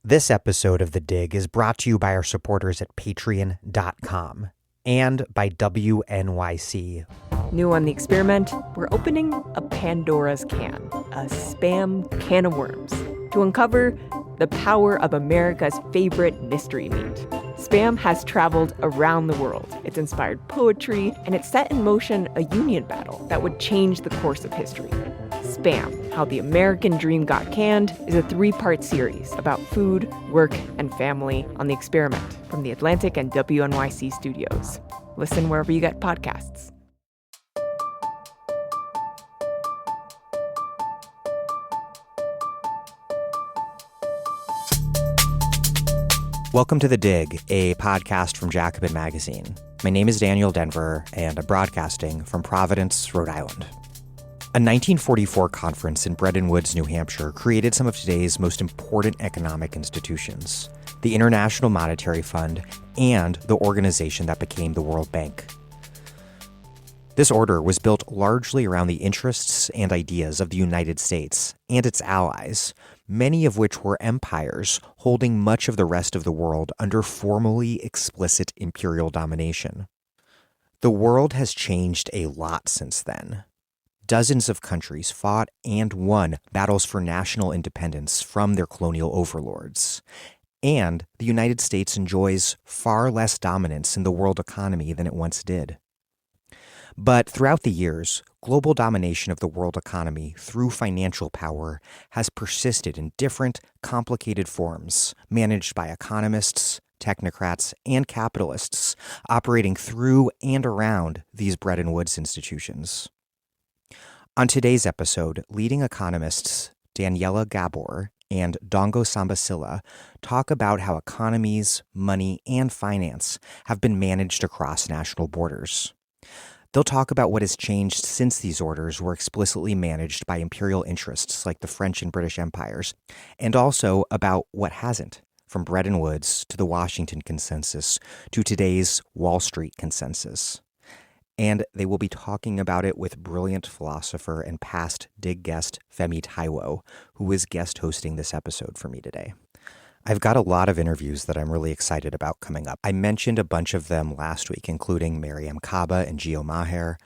This episode of The Dig is brought to you by our supporters at patreon.com and by WNYC. New on The Experiment, we're opening a Pandora's can, a spam can of worms, to uncover the power of America's favorite mystery meat. Spam has traveled around the world. It's inspired poetry, and it set in motion a union battle that would change the course of history. Spam, How the American Dream Got Canned, is a 3-part series about food, work, and family on The Experiment from the Atlantic and WNYC studios. Listen wherever you get podcasts. Welcome to The Dig, a podcast from Jacobin Magazine. My name is Daniel Denver, and I'm broadcasting from Providence, Rhode Island. A 1944 conference in Bretton Woods, New Hampshire, created some of today's most important economic institutions, the International Monetary Fund and the organization that became the World Bank. This order was built largely around the interests and ideas of the United States and its allies, many of which were empires holding much of the rest of the world under formally explicit imperial domination. The world has changed a lot since then. Dozens of countries fought and won battles for national independence from their colonial overlords. And the United States enjoys far less dominance in the world economy than it once did. But throughout the years, global domination of the world economy through financial power has persisted in different, complicated forms, managed by economists, technocrats, and capitalists operating through and around these Bretton Woods institutions. On today's episode, leading economists Daniela Gabor and Ndongo Samba Sylla talk about how economies, money, and finance have been managed across national borders. They'll talk about what has changed since these orders were explicitly managed by imperial interests like the French and British empires, and also about what hasn't, from Bretton Woods to the Washington Consensus to today's Wall Street Consensus. And they will be talking about it with brilliant philosopher and past Dig guest Olúfẹmi Táíwò, who is guest hosting this episode for me today. I've got a lot of interviews that I'm really excited about coming up. I mentioned a bunch of them last week, including Mariam Kaba and Gio Maher,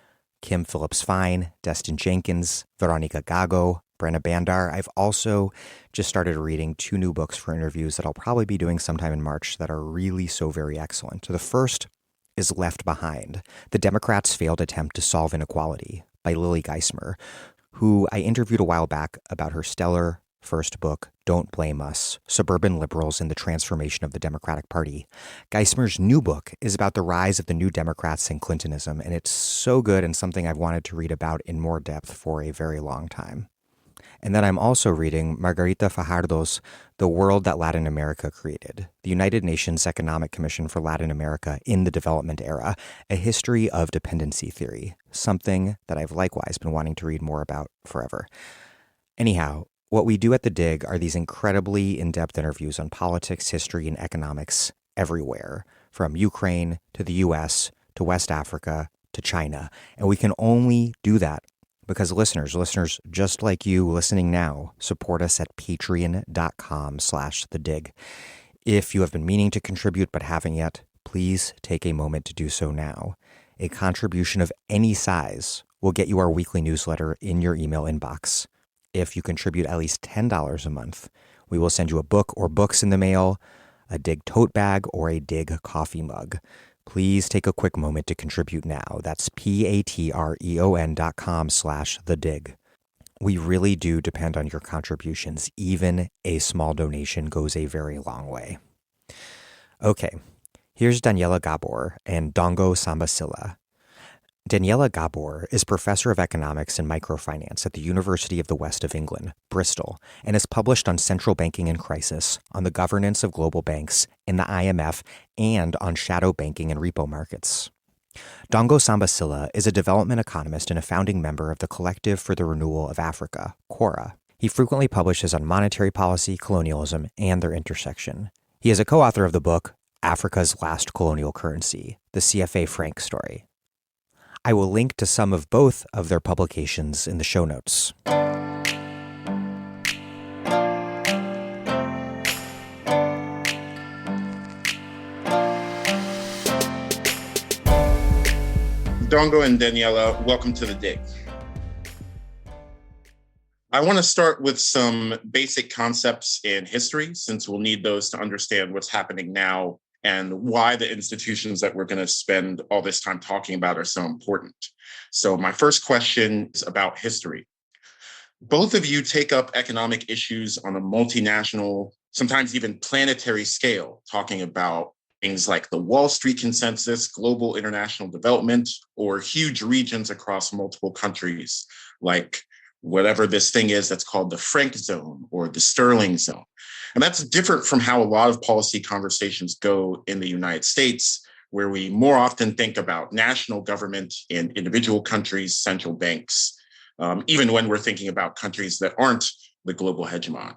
Kim Phillips-Fine, Destin Jenkins, Veronica Gago, Brenna Bandar. I've also just started reading 2 new books for interviews that I'll probably be doing sometime in March that are really so very excellent. The first is Left Behind, The Democrats' Failed Attempt to Solve Inequality by Lily Geismer, who I interviewed a while back about her stellar first book, Don't Blame Us, Suburban Liberals and the Transformation of the Democratic Party. Geismer's new book is about the rise of the New Democrats and Clintonism, and it's so good and something I've wanted to read about in more depth for a very long time. And then I'm also reading Margarita Fajardo's The World That Latin America Created, the United Nations Economic Commission for Latin America in the Development Era, a history of dependency theory, something that I've likewise been wanting to read more about forever. Anyhow, what we do at The Dig are these incredibly in-depth interviews on politics, history, and economics everywhere, from Ukraine to the U.S. to West Africa to China. And we can only do that because listeners just like you listening now, support us at patreon.com/thedig. If you have been meaning to contribute but haven't yet, please take a moment to do so now. A contribution of any size will get you our weekly newsletter in your email inbox. If you contribute at least $10 a month, we will send you a book or books in the mail, a Dig tote bag, or a Dig coffee mug. Please take a quick moment to contribute now. That's patreon.com/thedig. We really do depend on your contributions. Even a small donation goes a very long way. Okay, here's Daniela Gabor and Ndongo Samba Sylla. Daniela Gabor is professor of economics and microfinance at the University of the West of England, Bristol, and has published on central banking and crisis, on the governance of global banks in the IMF, and on shadow banking and repo markets. Ndongo Samba Sylla is a development economist and a founding member of the Collective for the Renewal of Africa, CORA. He frequently publishes on monetary policy, colonialism, and their intersection. He is a co-author of the book, Africa's Last Colonial Currency, the CFA Frank Story. I will link to some of both of their publications in the show notes. Ndongo and Daniela, welcome to the Dig. I want to start with some basic concepts in history, since we'll need those to understand what's happening now and why the institutions that we're going to spend all this time talking about are so important. So my first question is about history. Both of you take up economic issues on a multinational, sometimes even planetary scale, talking about things like the Wall Street consensus, global international development, or huge regions across multiple countries, like whatever this thing is that's called the Frank zone or the Sterling zone. And that's different from how a lot of policy conversations go in the United States, where we more often think about national government and individual countries' central banks, even when we're thinking about countries that aren't the global hegemon.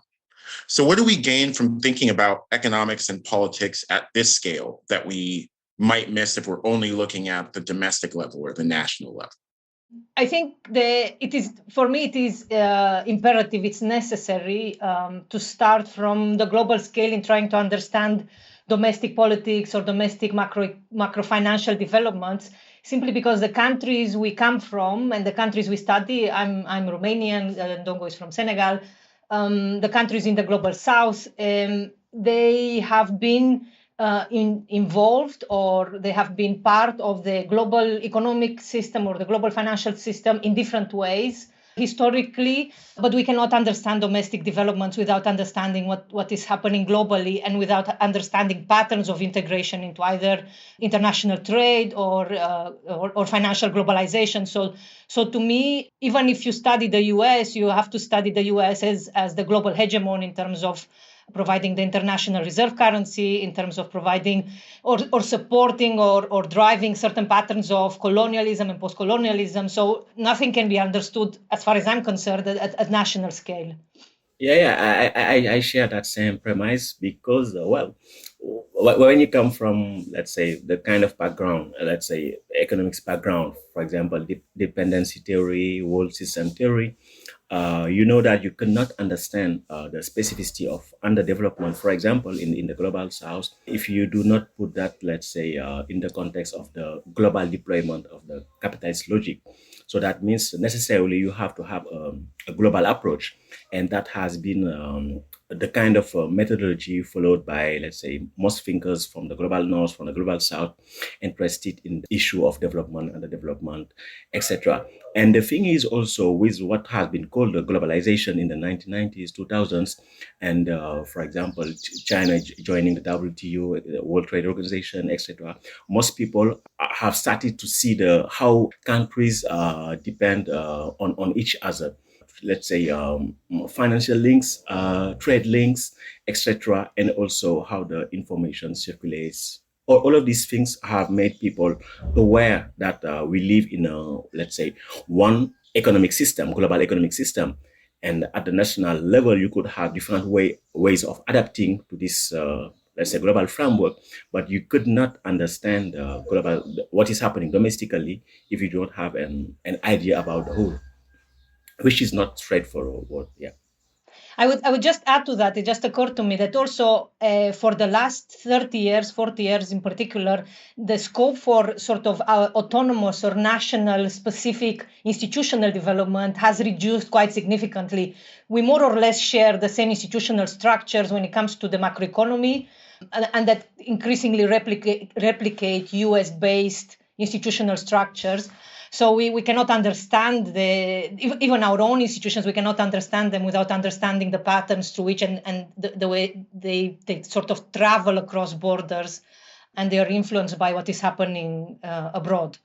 So what do we gain from thinking about economics and politics at this scale that we might miss if we're only looking at the domestic level or the national level? I think it is imperative, it's necessary to start from the global scale in trying to understand domestic politics or domestic macro financial developments, simply because the countries we come from and the countries we study, I'm Romanian, Ndongo is from Senegal, the countries in the global south, they have been involved, or they have been part of the global economic system or the global financial system in different ways historically, but we cannot understand domestic developments without understanding what is happening globally and without understanding patterns of integration into either international trade or financial globalization. So to me, even if you study the US, you have to study the US as the global hegemon in terms of providing the international reserve currency, in terms of providing or supporting or driving certain patterns of colonialism and post-colonialism. So nothing can be understood, as far as I'm concerned, at national scale. I share that same premise because, when you come from, let's say, the kind of background, let's say economics background, for example, dependency theory, world system theory, you know that you cannot understand the specificity of underdevelopment, for example, in the global south, if you do not put that, let's say, in the context of the global deployment of the capitalist logic. So that means necessarily you have to have a global approach. And that has been the kind of methodology followed by, let's say, most thinkers from the global north, from the global south, interested in the issue of development, underdevelopment, etc. And the thing is also with what has been called the globalization in the 1990s, 2000s, and for example, China joining the WTO, the World Trade Organization, etc. Most people have started to see how countries depend on each other. Let's say financial links, trade links, etc., and also how the information circulates. All of these things have made people aware that we live in let's say, one economic system, global economic system. And at the national level, you could have different ways of adapting to this, let's say, global framework, but you could not understand what is happening domestically if you don't have an idea about the whole, which is not straightforward. Yeah. I would just add to that. It just occurred to me that also for the last 30 years, 40 years in particular, the scope for sort of autonomous or national specific institutional development has reduced quite significantly. We more or less share the same institutional structures when it comes to the macroeconomy, and that increasingly replicate US-based institutional structures. So we cannot understand even our own institutions, we cannot understand them without understanding the patterns through which and the way they sort of travel across borders, and they are influenced by what is happening abroad.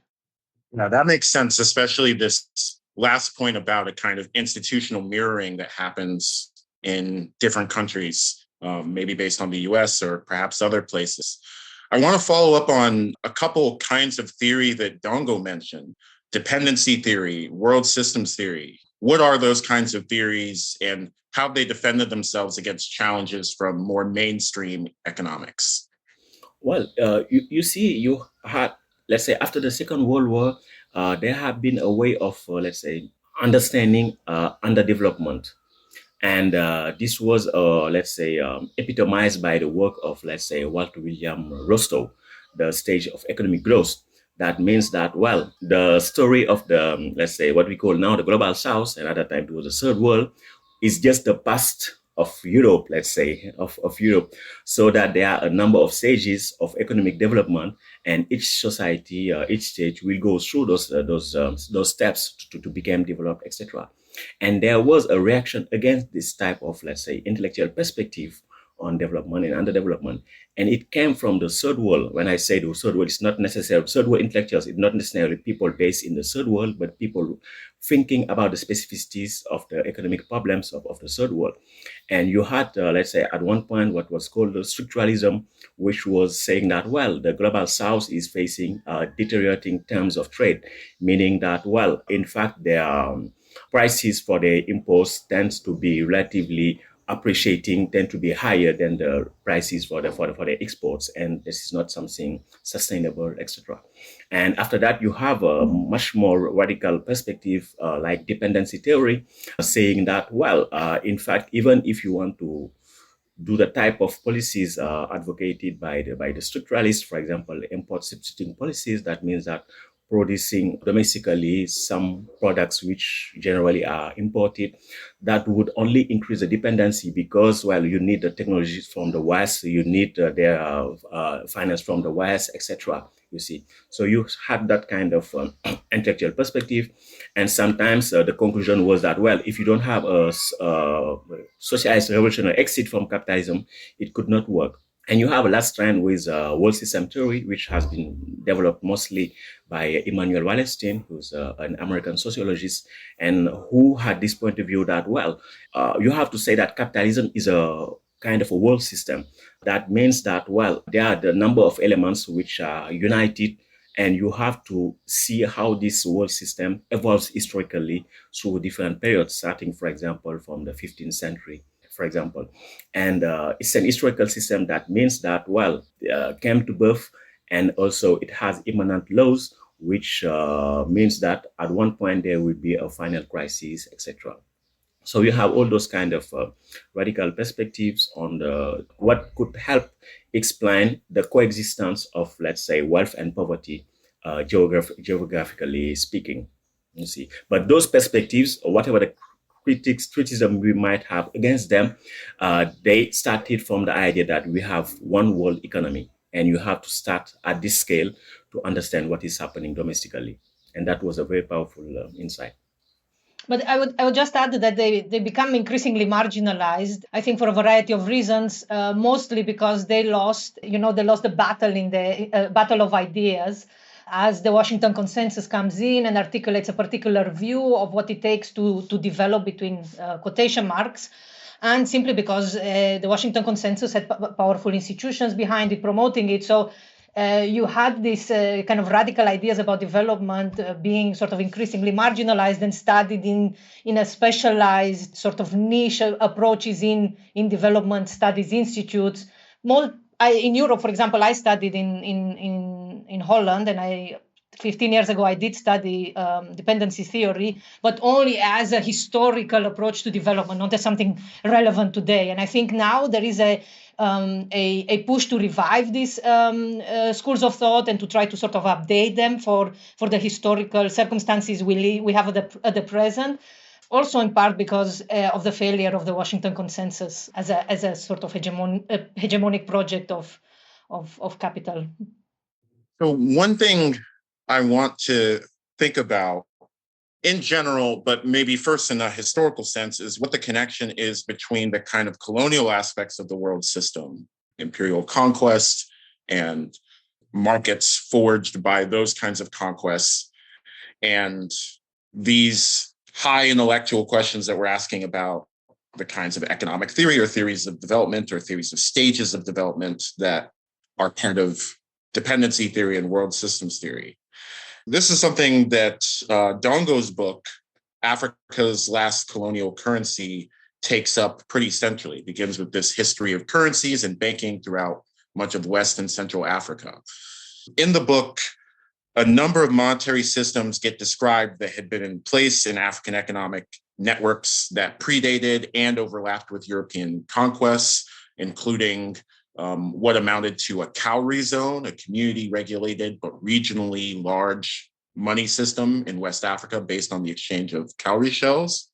Now that makes sense, especially this last point about a kind of institutional mirroring that happens in different countries, maybe based on the US or perhaps other places. I want to follow up on a couple kinds of theory that Ndongo mentioned. Dependency theory, world systems theory. What are those kinds of theories and how have they defended themselves against challenges from more mainstream economics? Well, you see, you had, let's say, after the Second World War, there have been a way of, let's say, understanding underdevelopment. And this was, let's say, epitomized by the work of, let's say, Walter William Rostow, The Stage of Economic Growth, That means that, well, the story of the, let's say, what we call now the global south, and at that time it was the third world, is just the past of Europe, let's say, of Europe, so that there are a number of stages of economic development, and each society, each stage will go through those steps to become developed, etc. And there was a reaction against this type of, let's say, intellectual perspective on development and underdevelopment. And it came from the third world. When I say the third world, it's not necessarily third world intellectuals, it's not necessarily people based in the third world, but people thinking about the specificities of the economic problems of the third world. And you had, let's say, at one point, what was called the structuralism, which was saying that, well, the global south is facing deteriorating terms of trade, meaning that, well, in fact, their prices for the imports tends to be relatively appreciating, tend to be higher than the prices for the exports, and this is not something sustainable, etc. And after that, you have a much more radical perspective, like dependency theory, saying that, well, in fact, even if you want to do the type of policies advocated by the structuralists, for example, import substituting policies, that means that producing domestically some products which generally are imported, that would increase the dependency because, well, you need the technologies from the West, you need their finance from the West, etc. You see, so you had that kind of intellectual perspective, and sometimes the conclusion was that, well, if you don't have a socialist revolutionary exit from capitalism, it could not work. And you have a last trend with world system theory, which has been developed mostly by Immanuel Wallerstein, who's an American sociologist, and who had this point of view that, well, you have to say that capitalism is a kind of a world system. That means that, well, there are the number of elements which are united, and you have to see how this world system evolves historically through different periods, starting, for example, from the 15th century. For example, and it's an historical system. That means that, well, came to birth, and also it has immanent laws, which means that at one point there will be a final crisis, etc. So you have all those kind of radical perspectives on what could help explain the coexistence of, let's say, wealth and poverty, geographically speaking. You see, but those perspectives, or whatever the criticism we might have against them, they started from the idea that we have one world economy, and you have to start at this scale to understand what is happening domestically. And that was a very powerful insight. But I would just add that they become increasingly marginalized, I think, for a variety of reasons, mostly because they lost the battle in the battle of ideas. As the Washington Consensus comes in and articulates a particular view of what it takes to develop, between quotation marks, and simply because the Washington Consensus had powerful institutions behind it promoting it. So you had this kind of radical ideas about development being sort of increasingly marginalized and studied in a specialized sort of niche approaches in development studies institutes. In Europe, for example, I studied in Holland, and 15 years ago I did study dependency theory, but only as a historical approach to development, not as something relevant today. And I think now there is a push to revive these schools of thought and to try to sort of update them for the historical circumstances we have at the present. Also, in part because of the failure of the Washington Consensus as a sort of hegemonic project of capital. So one thing I want to think about in general, but maybe first in a historical sense, is what the connection is between the kind of colonial aspects of the world system, imperial conquest and markets forged by those kinds of conquests, and these high intellectual questions that we're asking about the kinds of economic theory or theories of development or theories of stages of development that are part of dependency theory and world systems theory. This is something that Ndongo's book, Africa's Last Colonial Currency, takes up pretty centrally. It begins with this history of currencies and banking throughout much of West and Central Africa. In the book, a number of monetary systems get described that had been in place in African economic networks that predated and overlapped with European conquests, including what amounted to a cowrie zone, a community regulated but regionally large money system in West Africa based on the exchange of cowrie shells.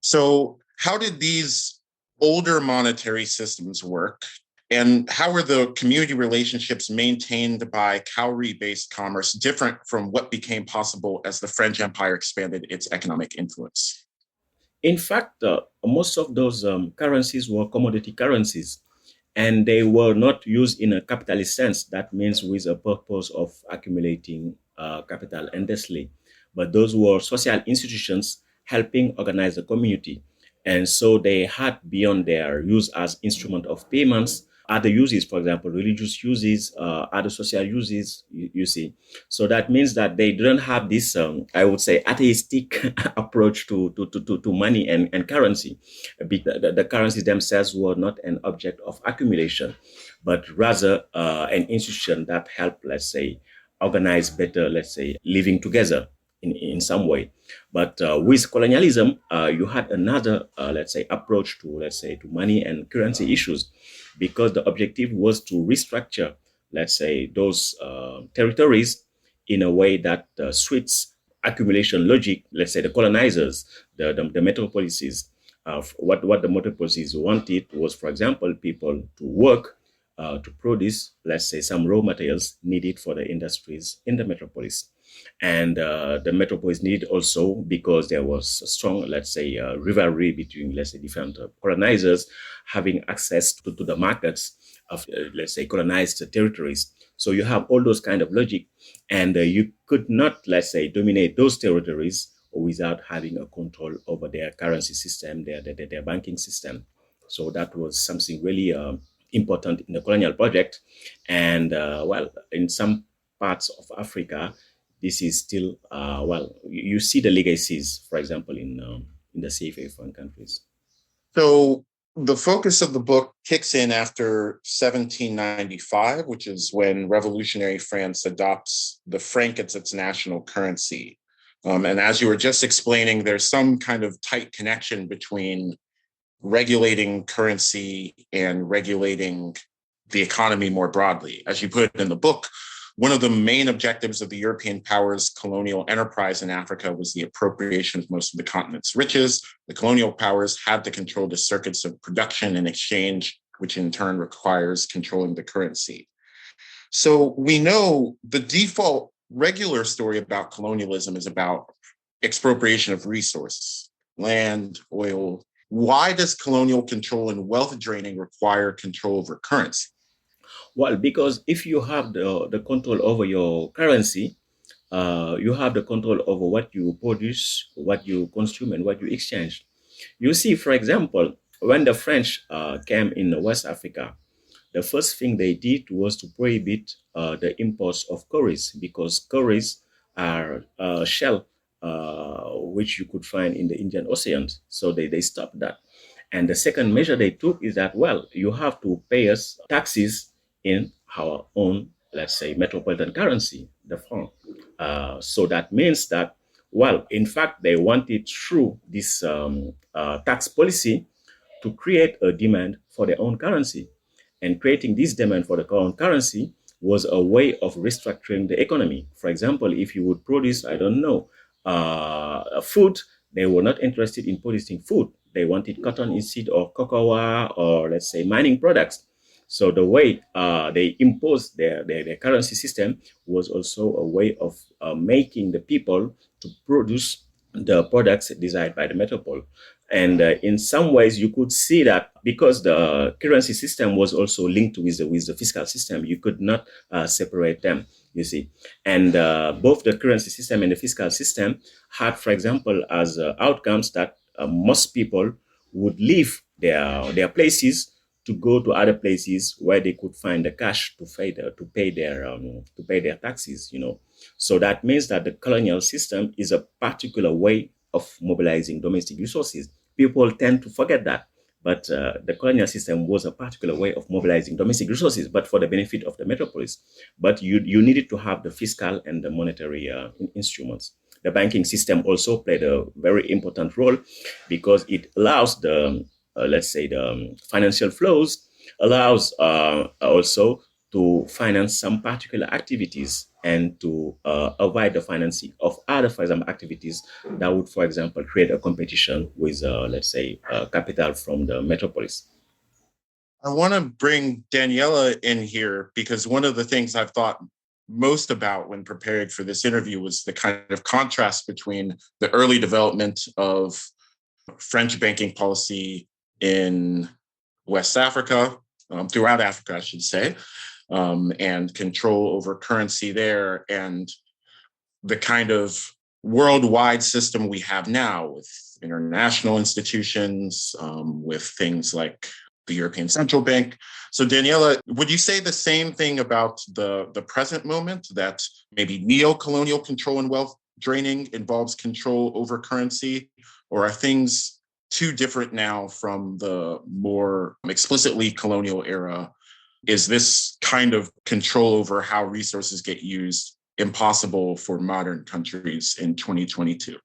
So how did these older monetary systems work? And how were the community relationships maintained by cowrie-based commerce different from what became possible as the French Empire expanded its economic influence? In fact, most of those currencies were commodity currencies, and they were not used in a capitalist sense. That means with a purpose of accumulating capital endlessly. But those were social institutions helping organize the community. And so they had, beyond their use as instrument of payments, other uses, for example, religious uses, other social uses, you see. So that means that they didn't have this, I would say, atheistic approach to money and currency. The currencies themselves were not an object of accumulation, but rather an institution that helped, let's say, organize better, let's say, living together in some way. But with colonialism, you had another, let's say, approach to, let's say, to money and currency issues, because the objective was to restructure, let's say, those territories in a way that suits accumulation logic. Let's say the colonizers, the metropolises, what the metropolises wanted was, for example, people to work to produce, let's say, some raw materials needed for the industries in the metropolis. And the metropolis needed also because there was a strong, let's say, rivalry between, let's say, different colonizers having access to the markets of, let's say, colonized territories. So you have all those kind of logic, and you could not, let's say, dominate those territories without having a control over their currency system, their banking system. So that was something really important in the colonial project. And well, in some parts of Africa, this is still, well, you see the legacies, for example, in the CFA foreign countries. So the focus of the book kicks in after 1795, which is when revolutionary France adopts the franc as its national currency. And as you were just explaining, there's some kind of tight connection between regulating currency and regulating the economy more broadly. As you put in the book, one of the main objectives of the European powers' colonial enterprise in Africa was the appropriation of most of the continent's riches. The colonial powers had to control the circuits of production and exchange, which in turn requires controlling the currency. So we know the default regular story about colonialism is about expropriation of resources, land, oil. Why does colonial control and wealth draining require control over currency? Well, because if you have the control over your currency, you have the control over what you produce, what you consume, and what you exchange. You see, for example, when the French came in West Africa, the first thing they did was to prohibit the imports of cowries, because cowries are shell which you could find in the Indian Ocean. So they stopped that. And the second measure they took is that, well, you have to pay us taxes in our own, let's say, metropolitan currency, the franc. So that means that, well, in fact, they wanted through this tax policy to create a demand for their own currency. And creating this demand for the own currency was a way of restructuring the economy. For example, if you would produce, I don't know, food, they were not interested in producing food. They wanted cotton instead of cocoa or, let's say, mining products. So the way they imposed their currency system was also a way of making the people to produce the products desired by the metropole. And in some ways, you could see that because the currency system was also linked with the fiscal system, you could not separate them, you see. And both the currency system and the fiscal system had, for example, as outcomes that most people would leave their places to go to other places where they could find the cash to pay their taxes, you know. So that means that the colonial system is a particular way of mobilizing domestic resources. People tend to forget that, but the colonial system was a particular way of mobilizing domestic resources, but for the benefit of the metropolis. But you needed to have the fiscal and the monetary instruments. The banking system also played a very important role because it allows the let's say the financial flows allows also to finance some particular activities and to avoid the financing of other, for example, activities that would, for example, create a competition with, let's say, capital from the metropolis. I want to bring Daniela in here because one of the things I've thought most about when preparing for this interview was the kind of contrast between the early development of French banking policy in West Africa, throughout Africa, I should say, and control over currency there, and the kind of worldwide system we have now with international institutions, with things like the European Central Bank. So Daniela, would you say the same thing about the present moment, that maybe neo-colonial control and wealth draining involves control over currency, or are things too different now from the more explicitly colonial era? Is this kind of control over how resources get used impossible for modern countries in 2022?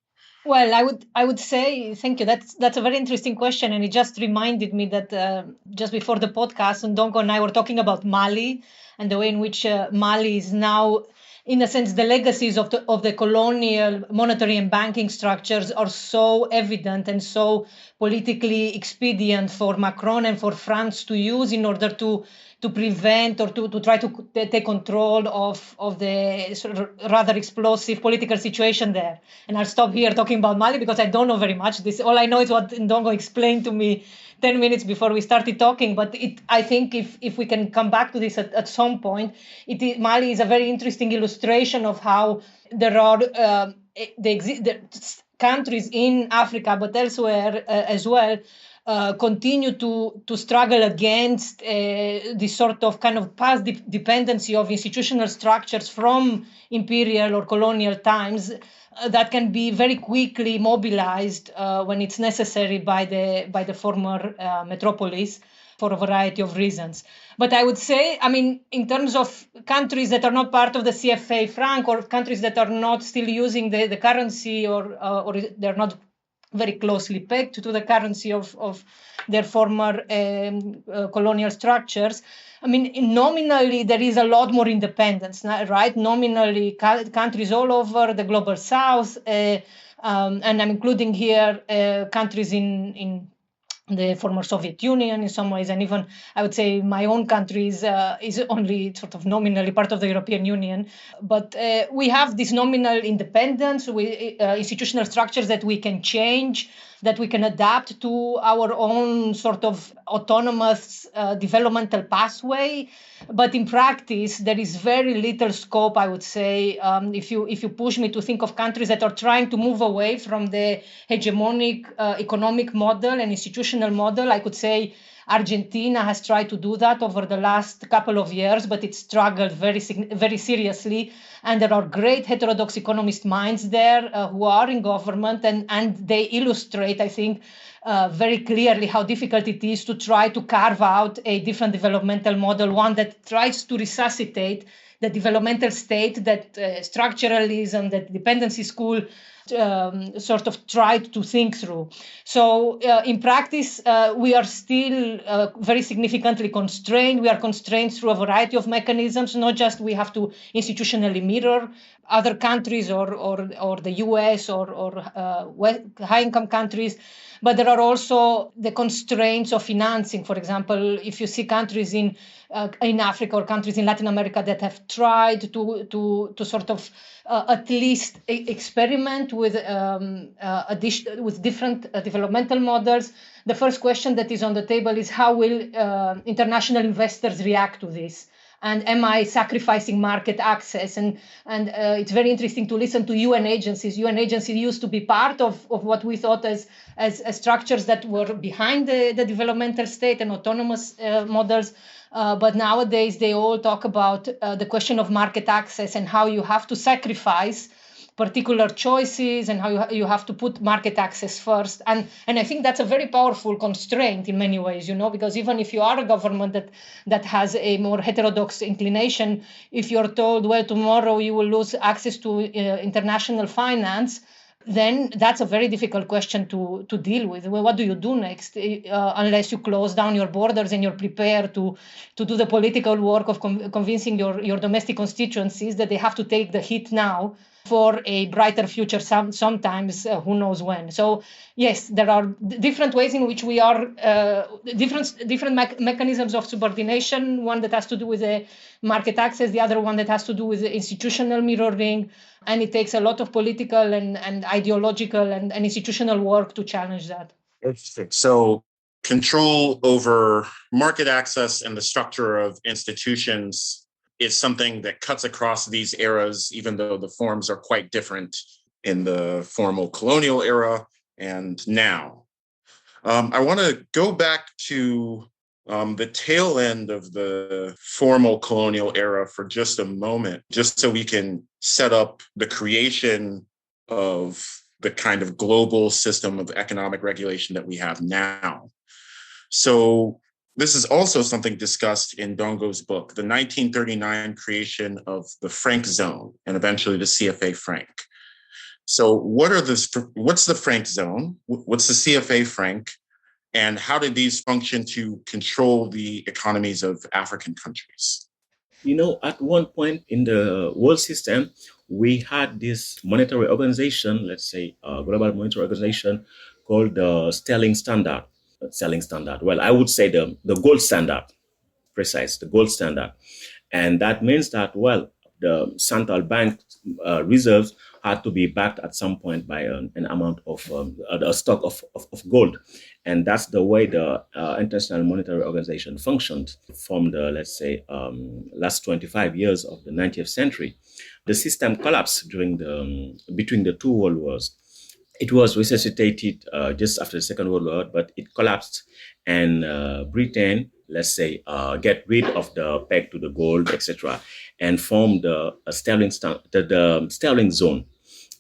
Well, I would say, thank you. That's a very interesting question, and it just reminded me that just before the podcast, Ndongo and I were talking about Mali and the way in which Mali is now, in a sense, the legacies of the colonial monetary and banking structures are so evident and so politically expedient for Macron and for France to use in order to prevent or to try to take control of the sort of rather explosive political situation there. And I'll stop here talking about Mali because I don't know very much. All I know is what Ndongo explained to me 10 minutes before we started talking. But I think if we can come back to this at some point, Mali is a very interesting illustration of how there are the countries in Africa, but elsewhere as well, continue to struggle against this sort of kind of past dependency of institutional structures from imperial or colonial times that can be very quickly mobilized when it's necessary by the former metropolis for a variety of reasons. But I would say, I mean, in terms of countries that are not part of the CFA franc, or countries that are not still using the currency, or they're not very closely pegged to the currency of their former colonial structures. I mean, nominally, there is a lot more independence, right? Nominally, countries all over the global south, and I'm including here countries in the former Soviet Union in some ways, and even I would say my own country is only sort of nominally part of the European Union. But we have this nominal independence, institutional structures that we can change, that we can adapt to our own sort of autonomous developmental pathway. But in practice, there is very little scope, I would say, if you push me to think of countries that are trying to move away from the hegemonic economic model and institutional model. I could say Argentina has tried to do that over the last couple of years, but it struggled very seriously. And there are great heterodox economist minds there who are in government, and they illustrate, I think, very clearly how difficult it is to try to carve out a different developmental model, one that tries to resuscitate the developmental state that structuralism, that dependency school sort of tried to think through. So in practice, we are still very significantly constrained. We are constrained through a variety of mechanisms, not just we have to institutionally mirror other countries or the US or high-income countries, but there are also the constraints of financing. For example, if you see countries in Africa or countries in Latin America that have tried to sort of at least experiment with different developmental models, the first question that is on the table is how will international investors react to this? And am I sacrificing market access? And it's very interesting to listen to UN agencies. UN agencies used to be part of what we thought as structures that were behind the developmental state and autonomous models. But nowadays, they all talk about the question of market access and how you have to sacrifice particular choices and how you have to put market access first. And I think that's a very powerful constraint in many ways, because even if you are a government that has a more heterodox inclination, if you're told, well, tomorrow you will lose access to international finance, then that's a very difficult question to deal with. Well, what do you do next unless you close down your borders and you're prepared to do the political work of convincing your domestic constituencies that they have to take the hit now for a brighter future sometimes, who knows when. So yes, there are different ways in which we are, different mechanisms of subordination, one that has to do with the market access, the other one that has to do with the institutional mirroring, and it takes a lot of political and ideological and institutional work to challenge that. Interesting. So control over market access and the structure of institutions is something that cuts across these eras, even though the forms are quite different in the formal colonial era and now. I want to go back to the tail end of the formal colonial era for just a moment, just so we can set up the creation of the kind of global system of economic regulation that we have now. So this is also something discussed in Ndongo's book, the 1939 creation of the franc zone and eventually the CFA franc. So what's the franc zone? What's the CFA franc? And how did these function to control the economies of African countries? At one point in the world system, we had this monetary organization, let's say a global monetary organization called the Sterling Standard. Well, I would say the gold standard, the gold standard. And that means that, well, the central bank reserves had to be backed at some point by an amount of a stock of gold. And that's the way the International Monetary Organization functioned from the, let's say, last 25 years of the 20th century. The system collapsed between the two world wars. It was resuscitated just after the Second World War, but it collapsed, and Britain, let's say, get rid of the peg to the gold, etc., and formed the sterling zone.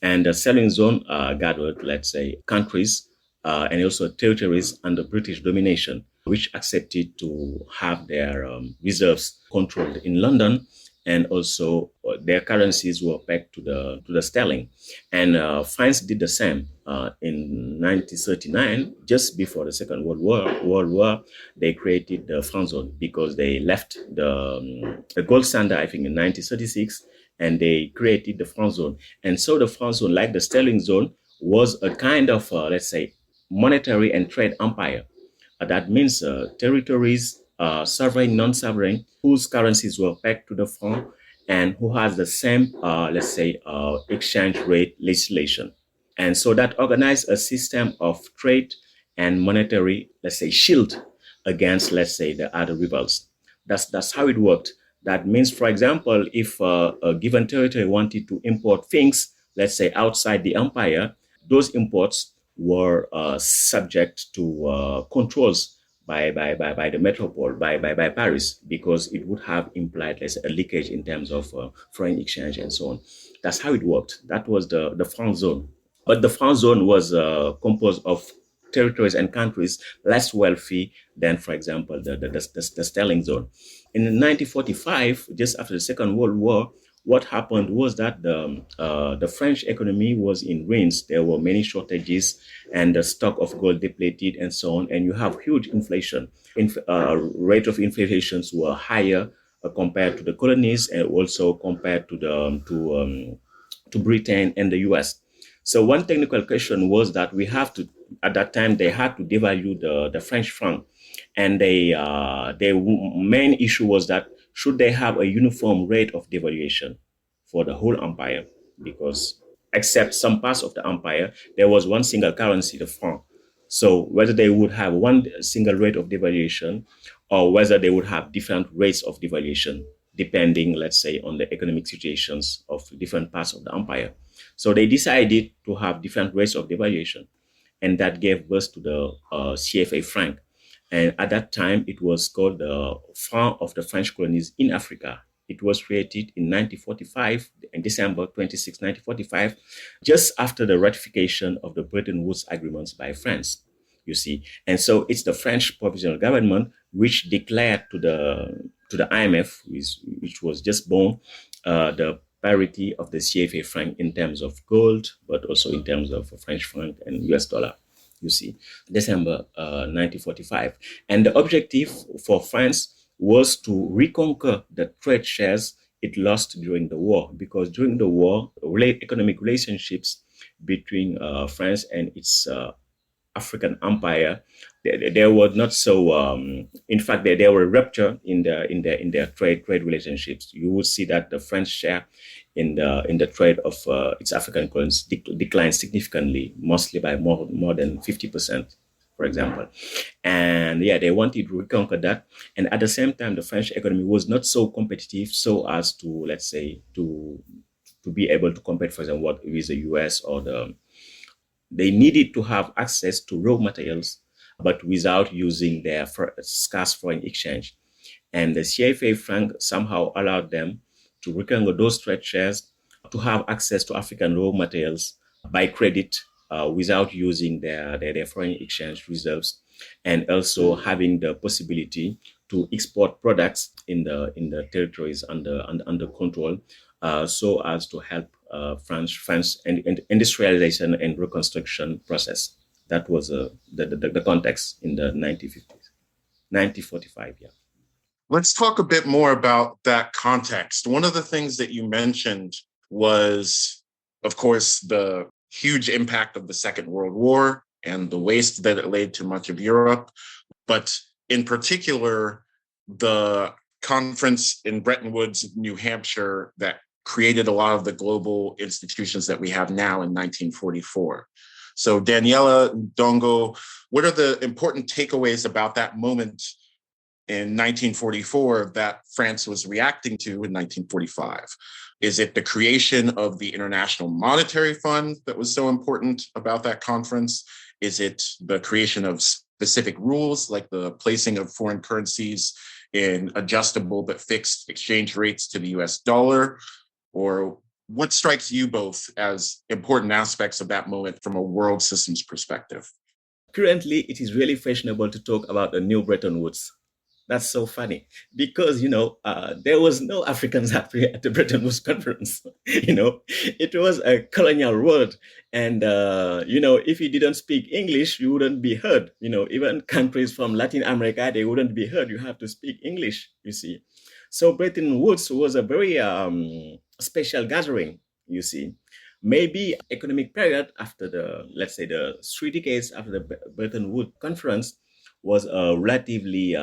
And the sterling zone gathered, let's say, countries and also territories under British domination, which accepted to have their reserves controlled in London. And also their currencies were pegged to the sterling. And France did the same in 1939, just before the Second World War. They created the franc zone because they left the gold standard, I think, in 1936, and they created the franc zone. And so the franc zone, like the sterling zone, was a kind of, let's say, monetary and trade empire. That means territories, sovereign, non-sovereign, whose currencies were pegged to the franc and who has the same, let's say, exchange rate legislation. And so that organized a system of trade and monetary, let's say, shield against, let's say, the other rivals. That's how it worked. That means, for example, if a given territory wanted to import things, let's say, outside the empire, those imports were subject to controls by the metropole, by Paris, because it would have implied, let's say, a leakage in terms of foreign exchange and so on. That's how it worked. That was the franc zone. But the franc zone was composed of territories and countries less wealthy than, for example, the sterling zone. In 1945, just after the Second World War, what happened was that the French economy was in ruins. There were many shortages and the stock of gold depleted and so on. And you have huge inflation. Rate of inflations were higher compared to the colonies and also compared to Britain and the US. So one technical question was that at that time, they had to devalue the French franc. And their main issue was that should they have a uniform rate of devaluation for the whole empire? Because except some parts of the empire, there was one single currency, the franc. So whether they would have one single rate of devaluation or whether they would have different rates of devaluation, depending, let's say, on the economic situations of different parts of the empire. So they decided to have different rates of devaluation. And that gave birth to the CFA franc. And at that time, it was called the franc of the French colonies in Africa. It was created in 1945, in December 26, 1945, just after the ratification of the Bretton Woods agreements by France, you see. And so it's the French provisional government which declared to the IMF, which was just born, the parity of the CFA franc in terms of gold, but also in terms of French franc and US dollar, you see, December 1945. And the objective for France was to reconquer the trade shares it lost during the war, because during the war, economic relationships between France and its African empire, they were not so. In fact, there were rupture in their trade relationships. You would see that the French share in the trade of its African colonies declined significantly, mostly by more than 50%, for example. And yeah, they wanted to reconquer that. And at the same time, the French economy was not so competitive, so as to, let's say, to be able to compete, for example, with the US or they needed to have access to raw materials, but without using their scarce foreign exchange. And the CFA franc somehow allowed them to reconquer those trade shares, to have access to African raw materials by credit without using their foreign exchange reserves, and also having the possibility to export products in the territories under control, so as to help France and industrialization and reconstruction process. That was the context in the 1950s, 1945. Yeah. Let's talk a bit more about that context. One of the things that you mentioned was, of course, the huge impact of the Second World War and the waste that it laid to much of Europe, but in particular, the conference in Bretton Woods, New Hampshire, that created a lot of the global institutions that we have now in 1944. So Daniela, Ndongo, what are the important takeaways about that moment in 1944 that France was reacting to in 1945? Is it the creation of the International Monetary Fund that was so important about that conference? Is it the creation of specific rules like the placing of foreign currencies in adjustable but fixed exchange rates to the US dollar? Or what strikes you both as important aspects of that moment from a world systems perspective? Currently, it is really fashionable to talk about the new Bretton Woods. That's so funny because, there was no Africans at the Bretton Woods conference. It was a colonial world. And, if you didn't speak English, you wouldn't be heard. Even countries from Latin America, they wouldn't be heard. You have to speak English, you see. So Bretton Woods was a very special gathering, you see. Maybe economic period after the 3 decades after the Bretton Woods conference was a relatively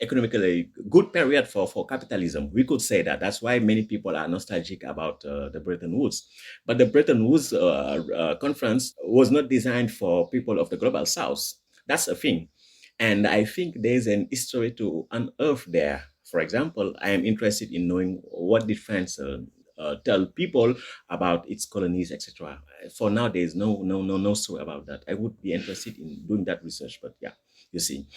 economically good period for capitalism. We could say that. That's why many people are nostalgic about the Bretton Woods. But the Bretton Woods conference was not designed for people of the global south. That's a thing. And I think there's an history to unearth there. For example, I am interested in knowing what did France tell people about its colonies, etc. For now, there is no story about that. I would be interested in doing that research, but yeah, you see.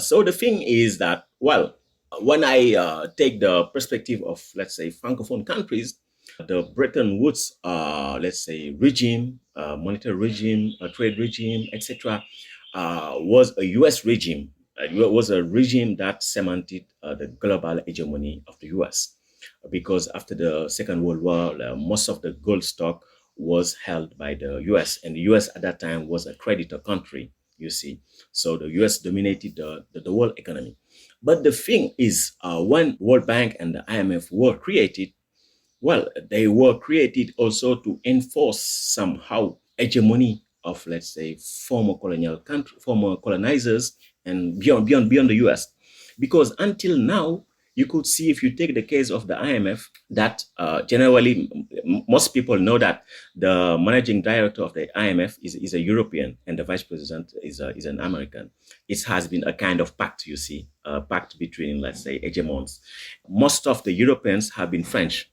So the thing is that, well, when I take the perspective of, let's say, Francophone countries, the Bretton Woods, let's say, regime, monetary regime, trade regime, etc., was a U.S. regime. It was a regime that cemented the global hegemony of the U.S. Because after the Second World War, most of the gold stock was held by the U.S. And the U.S. at that time was a creditor country, you see. So the U.S. dominated the world economy. But the thing is, when World Bank and the IMF were created, well, they were created also to enforce somehow hegemony of, let's say, former colonizers and beyond the US. Because until now, you could see, if you take the case of the IMF, that generally most people know that the managing director of the IMF is a European and the vice president is an American. It has been a kind of pact, you see, a pact between, let's say, hegemons. Most of the Europeans have been French.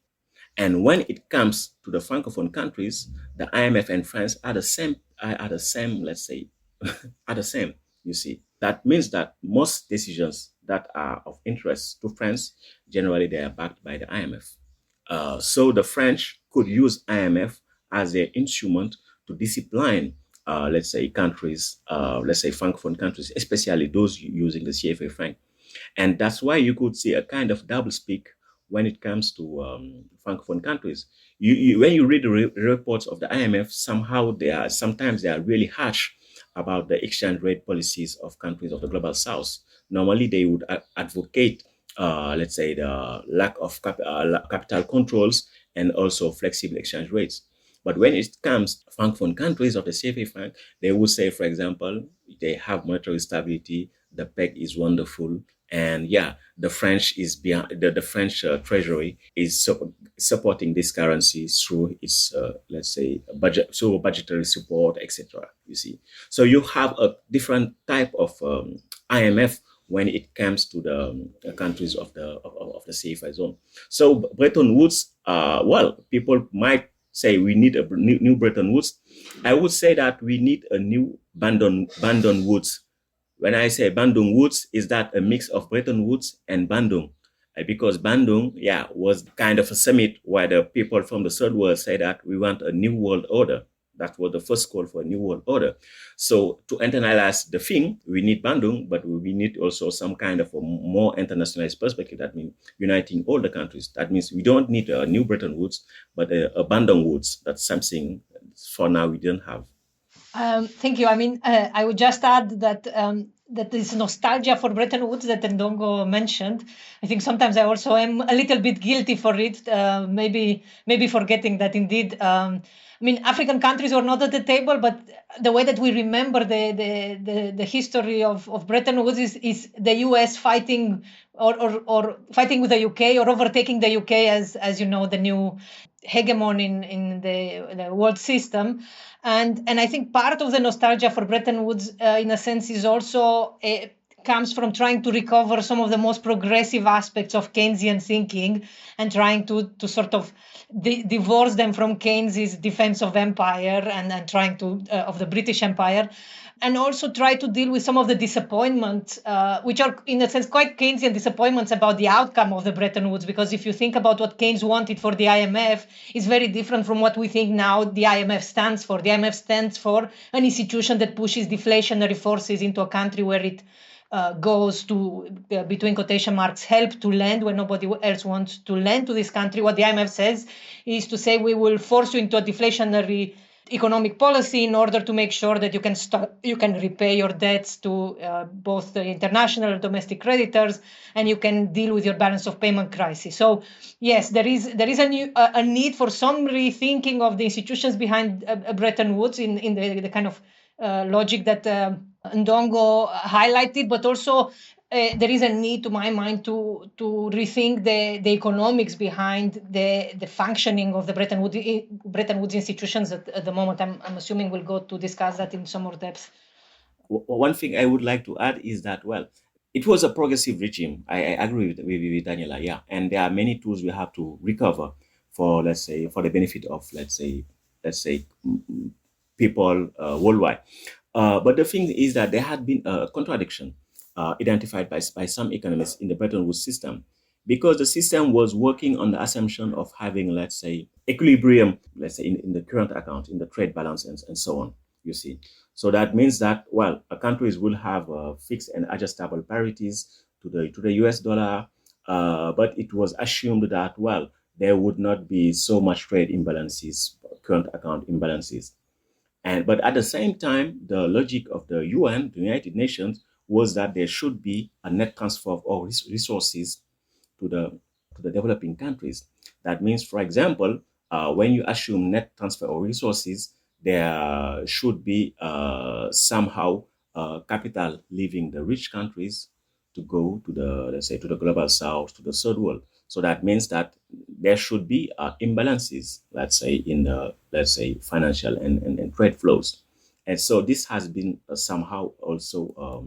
And when it comes to the Francophone countries, the IMF and France are the same, let's say, are the same, you see. That means that most decisions that are of interest to France, generally they are backed by the IMF. So the French could use IMF as an instrument to discipline, let's say, countries, let's say Francophone countries, especially those using the CFA franc. And that's why you could see a kind of doublespeak when it comes to Francophone countries. When you read the reports of the IMF, sometimes they are really harsh about the exchange rate policies of countries of the global south. Normally, they would advocate, let's say, the lack of capital controls and also flexible exchange rates. But when it comes to Francophone countries of the CFA franc, they would say, for example, they have monetary stability, the peg is wonderful, and the French is behind, the French treasury is supporting this currency through its, let's say, budgetary support, etc. You see, so you have a different type of IMF when it comes to the countries of the CFA zone. So Bretton Woods, people might say we need a new Bretton Woods. I would say that we need a new Bandung Woods. When I say Bandung Woods, is that a mix of Bretton Woods and Bandung? Because Bandung, was kind of a summit where the people from the third world say that we want a new world order. That was the first call for a new world order. So to internalize the thing, we need Bandung, but we need also some kind of a more internationalized perspective. That means uniting all the countries. That means we don't need a new Bretton Woods, but a Bandung Woods. That's something for now we don't have. Thank you. I mean, I would just add that that this nostalgia for Bretton Woods that Ndongo mentioned. I think sometimes I also am a little bit guilty for it. Maybe forgetting that indeed. I mean, African countries were not at the table, but the way that we remember the history of Bretton Woods is the US fighting or fighting with the UK or overtaking the UK as you know, the new hegemon in the world system. And I think part of the nostalgia for Bretton Woods, in a sense, is also comes from trying to recover some of the most progressive aspects of Keynesian thinking and trying to sort of divorce them from Keynes's defense of empire and trying to of the British Empire, and also try to deal with some of the disappointments, which are in a sense quite Keynesian disappointments about the outcome of the Bretton Woods. Because if you think about what Keynes wanted for the IMF, it's very different from what we think now the IMF stands for. The IMF stands for an institution that pushes deflationary forces into a country where it goes to, between quotation marks, help to lend when nobody else wants to lend to this country. What the IMF says is to say we will force you into a deflationary economic policy in order to make sure that you can repay your debts to both the international and domestic creditors, and you can deal with your balance of payment crisis. So yes, there is a need for some rethinking of the institutions behind Bretton Woods in the kind of logic that Ndongo highlighted, but also there is a need, to my mind, to rethink the economics behind the functioning of the Bretton Woods institutions at the moment. I'm assuming we'll go to discuss that in some more depth. One thing I would like to add is that, it was a progressive regime. I agree with Daniela, and there are many tools we have to recover for the benefit of, let's say people worldwide. But the thing is that there had been a contradiction identified by some economists in the Bretton Woods system, because the system was working on the assumption of having, let's say, equilibrium, in the current account, in the trade balance, and so on, you see. So that means that, countries will have fixed and adjustable parities to the US dollar, but it was assumed that, there would not be so much trade imbalances, current account imbalances. But at the same time, the logic of the UN, the United Nations, was that there should be a net transfer of all resources to the developing countries. That means, for example, when you assume net transfer of resources, there should be somehow capital leaving the rich countries to go to the global south, to the third world. So that means that there should be imbalances, in the, financial and trade flows. And so this has been somehow also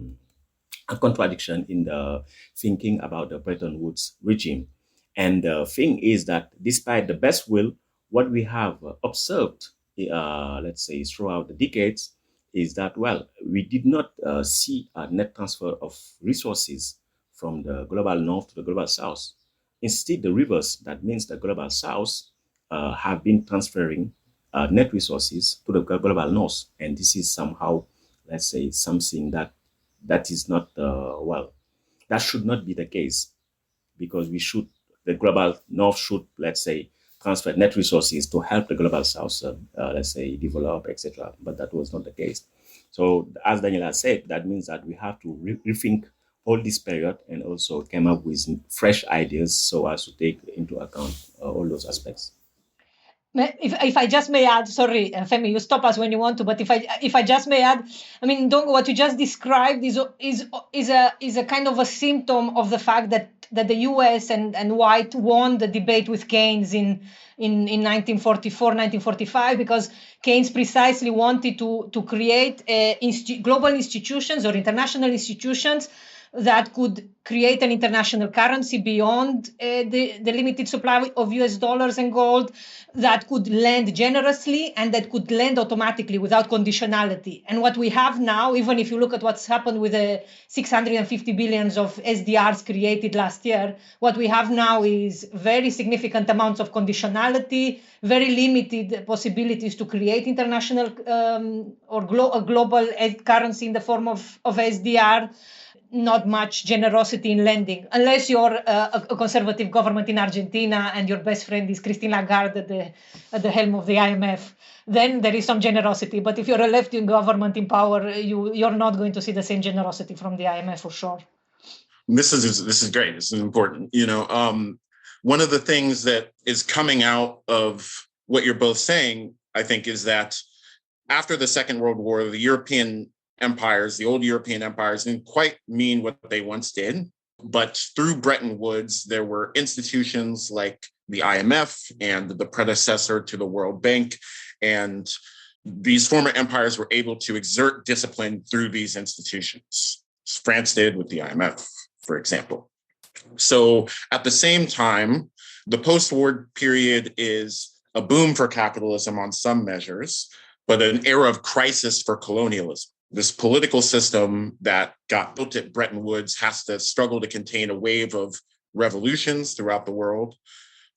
a contradiction in the thinking about the Bretton Woods regime. And the thing is that despite the best will, what we have observed, throughout the decades, is that, we did not see a net transfer of resources from the global north to the global south. Instead, the reverse. That means the global south have been transferring net resources to the global north. And this is somehow, something that is not, that should not be the case, because we should the global North should, let's say, transfer net resources to help the global South, let's say, develop, etc. But that was not the case. So as Daniela said, that means that we have to rethink all this period and also come up with fresh ideas so as to take into account all those aspects. If I just may add, sorry, Femi, you stop us when you want to, but if I just may add, I mean, Ndongo, what you just described is a kind of a symptom of the fact that the US and White won the debate with Keynes in 1944, 1945, because Keynes precisely wanted to create global institutions or international institutions that could create an international currency beyond the limited supply of US dollars and gold, that could lend generously and that could lend automatically without conditionality. And what we have now, even if you look at what's happened with the 650 billions of SDRs created last year, what we have now is very significant amounts of conditionality, very limited possibilities to create international or a global currency in the form of SDR. Not much generosity in lending, unless you're a conservative government in Argentina and your best friend is Christine Lagarde at the helm of the IMF. Then there is some generosity. But if you're a left-wing government in power, you're not going to see the same generosity from the IMF for sure. This is great. This is important. One of the things that is coming out of what you're both saying, I think, is that after the Second World War, the European empires, the old European empires, didn't quite mean what they once did. But through Bretton Woods, there were institutions like the IMF and the predecessor to the World Bank. And these former empires were able to exert discipline through these institutions. France did with the IMF, for example. So at the same time, the post-war period is a boom for capitalism on some measures, but an era of crisis for colonialism. This political system that got built at Bretton Woods has to struggle to contain a wave of revolutions throughout the world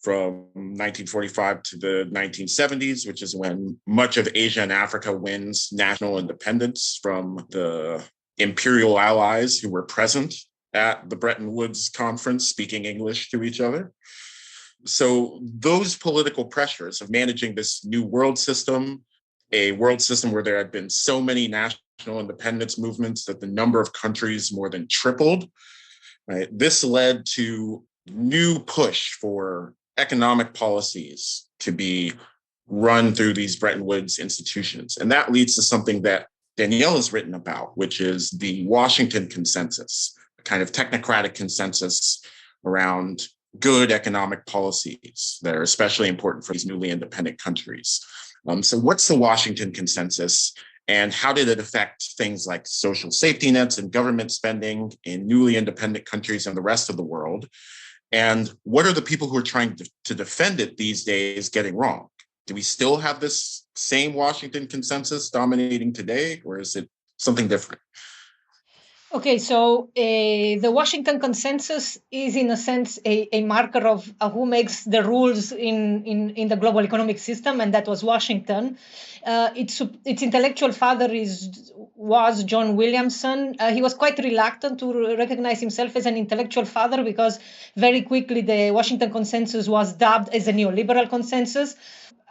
from 1945 to the 1970s, which is when much of Asia and Africa wins national independence from the imperial allies who were present at the Bretton Woods conference speaking English to each other. So those political pressures of managing this new world system, a world system where there had been so many national independence movements that the number of countries more than tripled, right? This led to new push for economic policies to be run through these Bretton Woods institutions. And that leads to something that Daniela's written about, which is the Washington consensus, a kind of technocratic consensus around good economic policies that are especially important for these newly independent countries. So what's the Washington consensus, and how did it affect things like social safety nets and government spending in newly independent countries and the rest of the world? And what are the people who are trying to defend it these days getting wrong? Do we still have this same Washington consensus dominating today, or is it something different? Okay, so the Washington consensus is, in a sense, a marker of who makes the rules in the global economic system, and that was Washington. Its intellectual father was John Williamson. He was quite reluctant to recognize himself as an intellectual father because very quickly the Washington consensus was dubbed as a neoliberal consensus.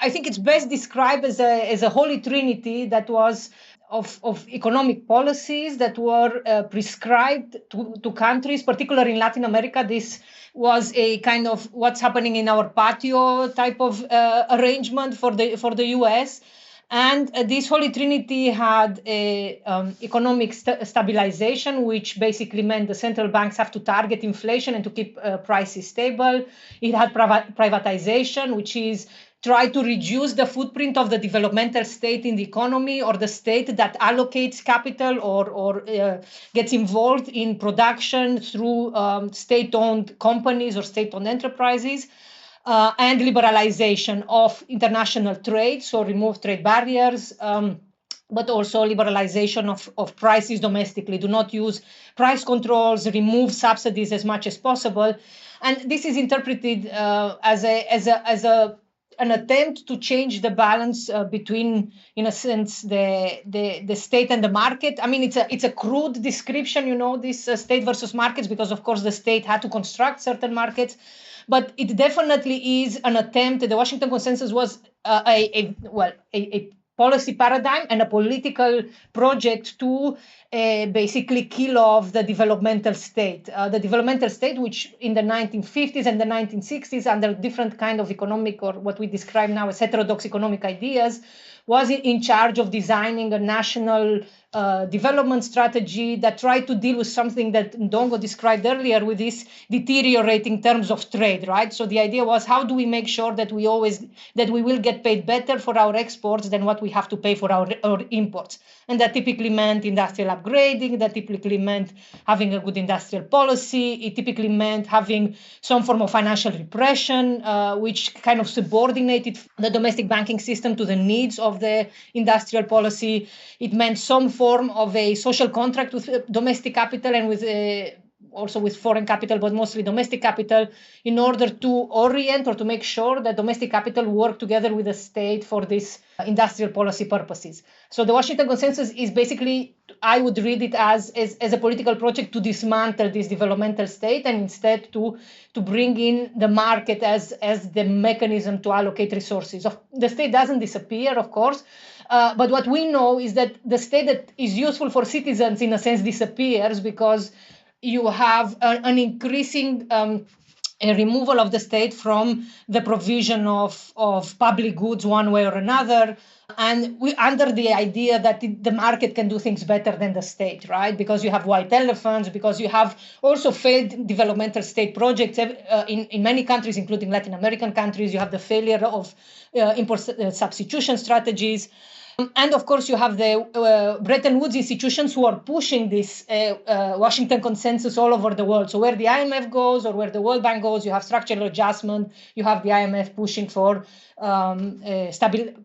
I think it's best described as a holy trinity that was of economic policies that were prescribed to countries, particularly in Latin America. This was a kind of what's happening in our patio type of arrangement for the US. And this Holy Trinity had economic stabilization, which basically meant the central banks have to target inflation and to keep prices stable. It had privatization, which is try to reduce the footprint of the developmental state in the economy, or the state that allocates capital or gets involved in production through state-owned companies or state-owned enterprises, and liberalization of international trade, so remove trade barriers, but also liberalization of prices domestically. Do not use price controls, remove subsidies as much as possible. And this is interpreted as a an attempt to change the balance between, in a sense, the state and the market. I mean, it's a crude description, this state versus markets, because of course the state had to construct certain markets, but it definitely is an attempt. The Washington Consensus was a policy paradigm and a political project to basically kill off the developmental state. The developmental state, which in the 1950s and the 1960s, under different kind of economic, or what we describe now as heterodox economic ideas, was in charge of designing a national development strategy that tried to deal with something that Ndongo described earlier, with this deteriorating terms of trade, right? So the idea was, how do we make sure that we will get paid better for our exports than what we have to pay for our imports? And that typically meant industrial upgrading, that typically meant having a good industrial policy, it typically meant having some form of financial repression, which kind of subordinated the domestic banking system to the needs of the industrial policy. It meant some form of a social contract with domestic capital and with also with foreign capital, but mostly domestic capital, in order to orient or to make sure that domestic capital work together with the state for these industrial policy purposes. So the Washington Consensus is basically, I would read it as a political project to dismantle this developmental state and instead to bring in the market as the mechanism to allocate resources. The state doesn't disappear, of course, but what we know is that the state that is useful for citizens, in a sense, disappears, because you have an increasing a removal of the state from the provision of public goods one way or another, and under the idea that the market can do things better than the state, right? Because you have white elephants, because you have also failed developmental state projects in many countries, including Latin American countries. You have the failure of import substitution strategies. And of course, you have the Bretton Woods institutions who are pushing this Washington Consensus all over the world. So where the IMF goes or where the World Bank goes, you have structural adjustment. You have the IMF pushing for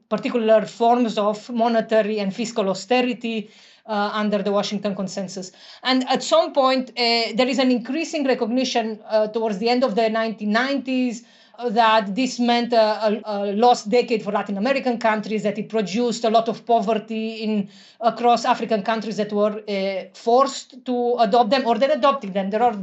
particular forms of monetary and fiscal austerity under the Washington Consensus. And at some point, there is an increasing recognition towards the end of the 1990s that this meant a lost decade for Latin American countries, that it produced a lot of poverty across African countries that were forced to adopt them, or they're adopting them. There are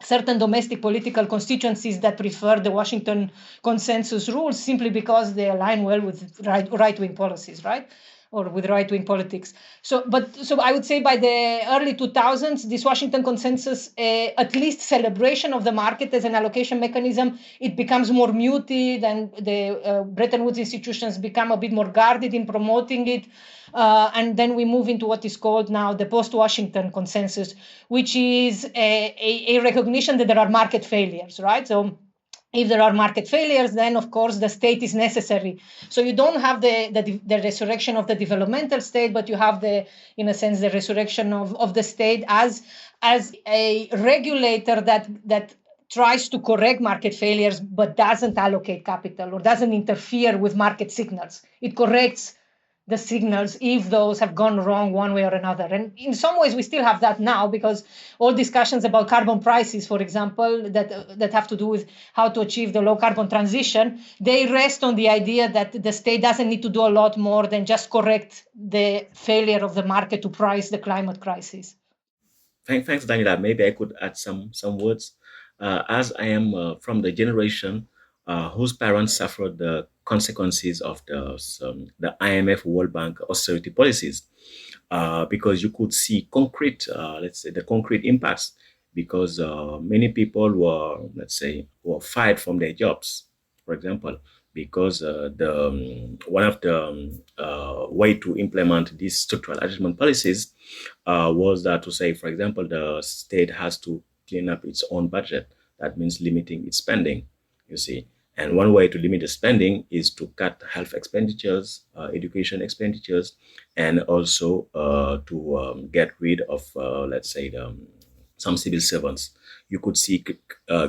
certain domestic political constituencies that prefer the Washington Consensus rules simply because they align well with right-wing policies, right? Or with right-wing politics. So I would say by the early 2000s, this Washington Consensus, at least celebration of the market as an allocation mechanism, it becomes more muted, and the Bretton Woods institutions become a bit more guarded in promoting it. And then we move into what is called now the post-Washington Consensus, which is a recognition that there are market failures, right? So if there are market failures, then of course the state is necessary. So you don't have the resurrection of the developmental state, but you have in a sense, the resurrection of the state as a regulator that tries to correct market failures, but doesn't allocate capital or doesn't interfere with market signals. It corrects the signals if those have gone wrong one way or another. And in some ways, we still have that now, because all discussions about carbon prices, for example, that have to do with how to achieve the low carbon transition, they rest on the idea that the state doesn't need to do a lot more than just correct the failure of the market to price the climate crisis. Thanks, Daniela. Maybe I could add some words. As I am from the generation whose parents suffered the consequences of the IMF, World Bank austerity policies, because you could see concrete, the concrete impacts, because many people were fired from their jobs, for example, because one of the way to implement these structural adjustment policies was that to say, for example, the state has to clean up its own budget. That means limiting its spending, you see. And one way to limit the spending is to cut health expenditures, education expenditures, and also to get rid of, some civil servants. You could see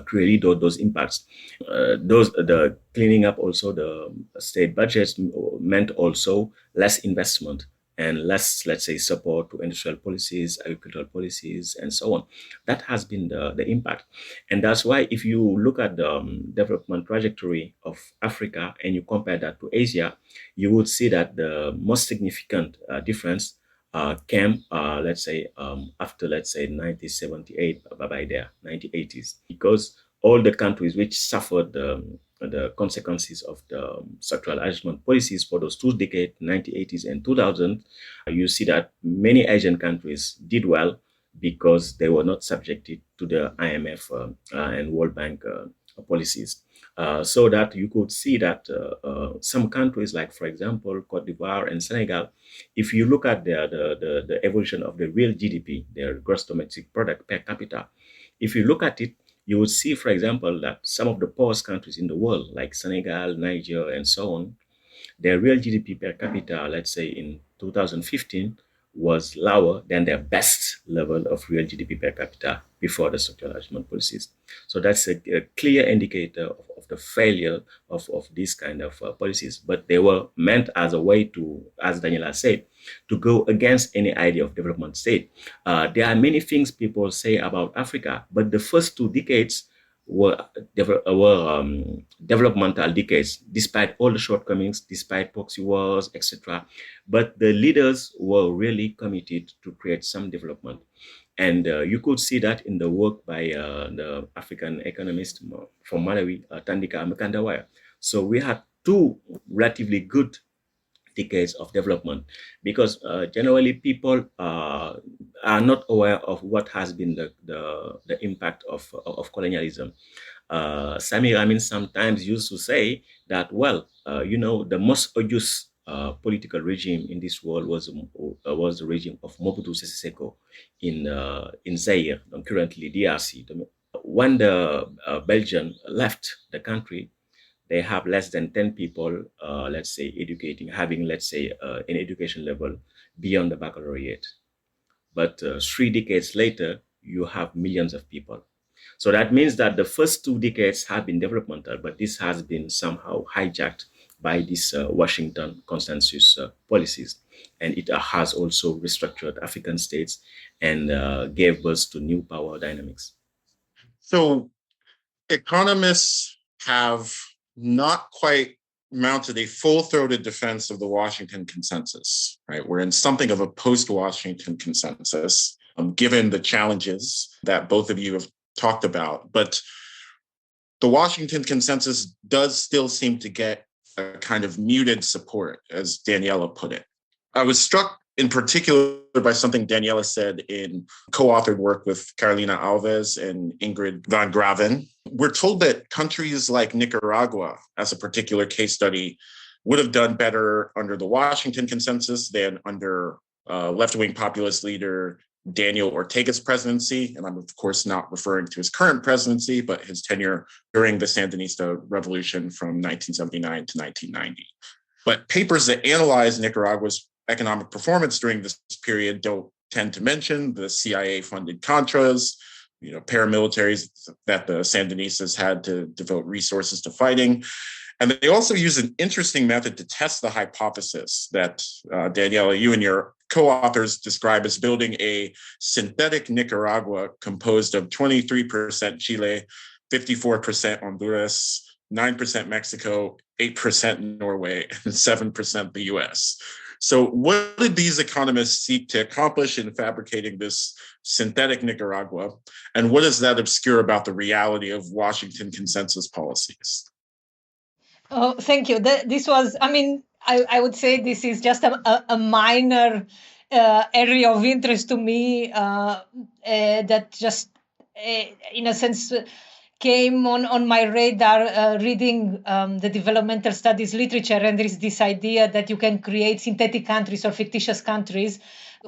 clearly those impacts. The cleaning up also the state budgets meant also less investment and less, let's say, support to industrial policies, agricultural policies, and so on. That has been the impact. And that's why if you look at the development trajectory of Africa and you compare that to Asia, you would see that the most significant difference came, let's say, after, let's say, 1978, by the 1980s, because all the countries which suffered the consequences of the structural adjustment policies for those 2 decades, 1980s and 2000, you see that many Asian countries did well because they were not subjected to the IMF and World Bank policies. So that you could see that some countries, like, for example, Cote d'Ivoire and Senegal, if you look at the evolution of the real GDP, their gross domestic product per capita, if you look at it, you would see, for example, that some of the poorest countries in the world, like Senegal, Niger, and so on, their real GDP per capita, let's say in 2015, was lower than their best level of real GDP per capita before the structural adjustment policies. So that's a clear indicator of the failure of these kind of policies. But they were meant as a way to, as Daniela said, to go against any idea of development state. There are many things people say about Africa, but the first 2 decades were developmental decades, despite all the shortcomings, despite proxy wars, etc. But the leaders were really committed to create some development. And you could see that in the work by the African economist from Malawi, Tandika Mkandawaya. So we had 2 relatively good decades of development, because generally people are not aware of what has been the impact of colonialism. Samir Amin sometimes used to say that, well, the most odious political regime in this world was the regime of Mobutu Sese Seko in Zaire, currently DRC. When the Belgian left the country, they have less than 10 people, let's say, having, let's say, an education level beyond the baccalaureate. But 3 decades later, you have millions of people. So that means that the first 2 decades have been developmental, but this has been somehow hijacked by this Washington consensus policies. And it has also restructured African states and gave birth to new power dynamics. So economists have not quite mounted a full-throated defense of the Washington consensus, right? We're in something of a post-Washington consensus, given the challenges that both of you have talked about. But the Washington consensus does still seem to get a kind of muted support, as Daniela put it. I was struck in particular by something Daniela said in co-authored work with Carolina Alves and Ingrid van Graven. We're told that countries like Nicaragua, as a particular case study, would have done better under the Washington consensus than under left-wing populist leader Daniel Ortega's presidency. And I'm, of course, not referring to his current presidency, but his tenure during the Sandinista revolution from 1979 to 1990. But papers that analyze Nicaragua's economic performance during this period don't tend to mention the CIA-funded Contras, paramilitaries that the Sandinistas had to devote resources to fighting. And they also use an interesting method to test the hypothesis that, Daniela, you and your co-authors describe as building a synthetic Nicaragua composed of 23% Chile, 54% Honduras, 9% Mexico, 8% Norway, and 7% the US. So what did these economists seek to accomplish in fabricating this synthetic Nicaragua? And what is that obscure about the reality of Washington consensus policies? Oh, thank you. This was, I would say this is just a minor area of interest to me that just, in a sense, came on my radar reading the developmental studies literature, and there is this idea that you can create synthetic countries or fictitious countries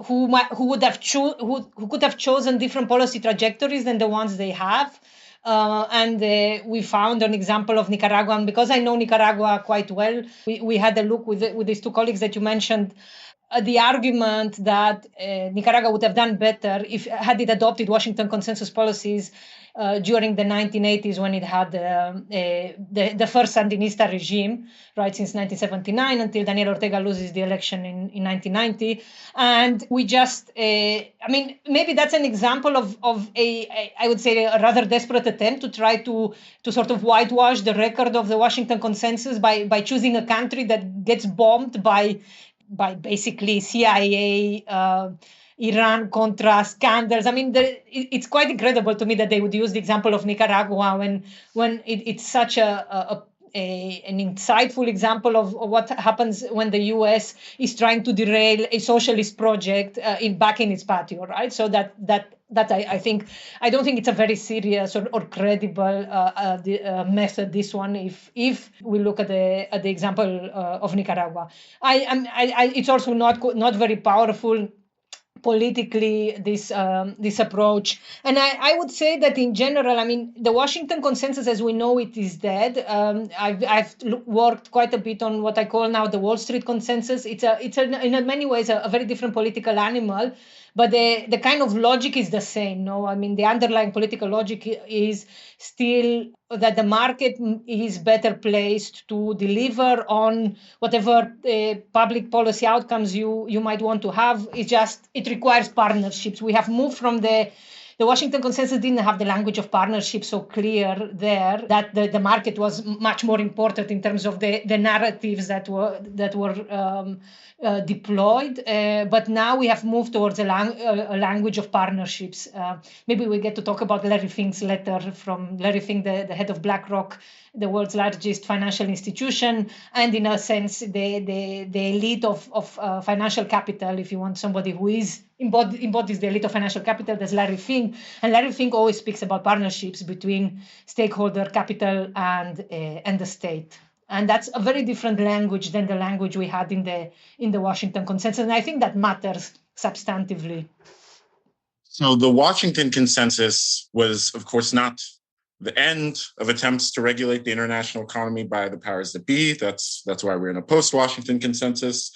who could have chosen different policy trajectories than the ones they have. And we found an example of Nicaragua. And because I know Nicaragua quite well, we had a look with these 2 colleagues that you mentioned. The argument that Nicaragua would have done better had it adopted Washington consensus policies during the 1980s when it had the first Sandinista regime, right, since 1979 until Daniel Ortega loses the election in 1990. And we just, maybe that's an example of I would say, a rather desperate attempt to try to sort of whitewash the record of the Washington Consensus by choosing a country that gets bombed by basically CIA, Iran-Contra scandals. I mean, it's quite incredible to me that they would use the example of Nicaragua when it's such an insightful example of what happens when the U.S. is trying to derail a socialist project back in its patio, right? So that I think, I don't think it's a very serious or credible method, this one, if we look at the example of Nicaragua. It's also not very powerful politically, this approach. And I would say that in general, I mean, the Washington Consensus as we know it is dead. I've worked quite a bit on what I call now the Wall Street Consensus. It's in many ways a very different political animal, but the kind of logic is the same. No, I mean, the underlying political logic is still that the market is better placed to deliver on whatever public policy outcomes you might want to have. It requires partnerships. We have moved from the Washington Consensus didn't have the language of partnership so clear there, that the market was much more important in terms of the narratives that were deployed. But now we have moved towards a language of partnerships. Maybe we get to talk about Larry Fink's letter from Larry Fink, the head of BlackRock, the world's largest financial institution, and in a sense, the elite of financial capital. If you want somebody who embodies the elite of financial capital, there's Larry Fink. And Larry Fink always speaks about partnerships between stakeholder capital and the state. And that's a very different language than the language we had in the Washington Consensus. And I think that matters substantively. So the Washington Consensus was, of course, not the end of attempts to regulate the international economy by the powers that be. That's why we're in a post-Washington Consensus.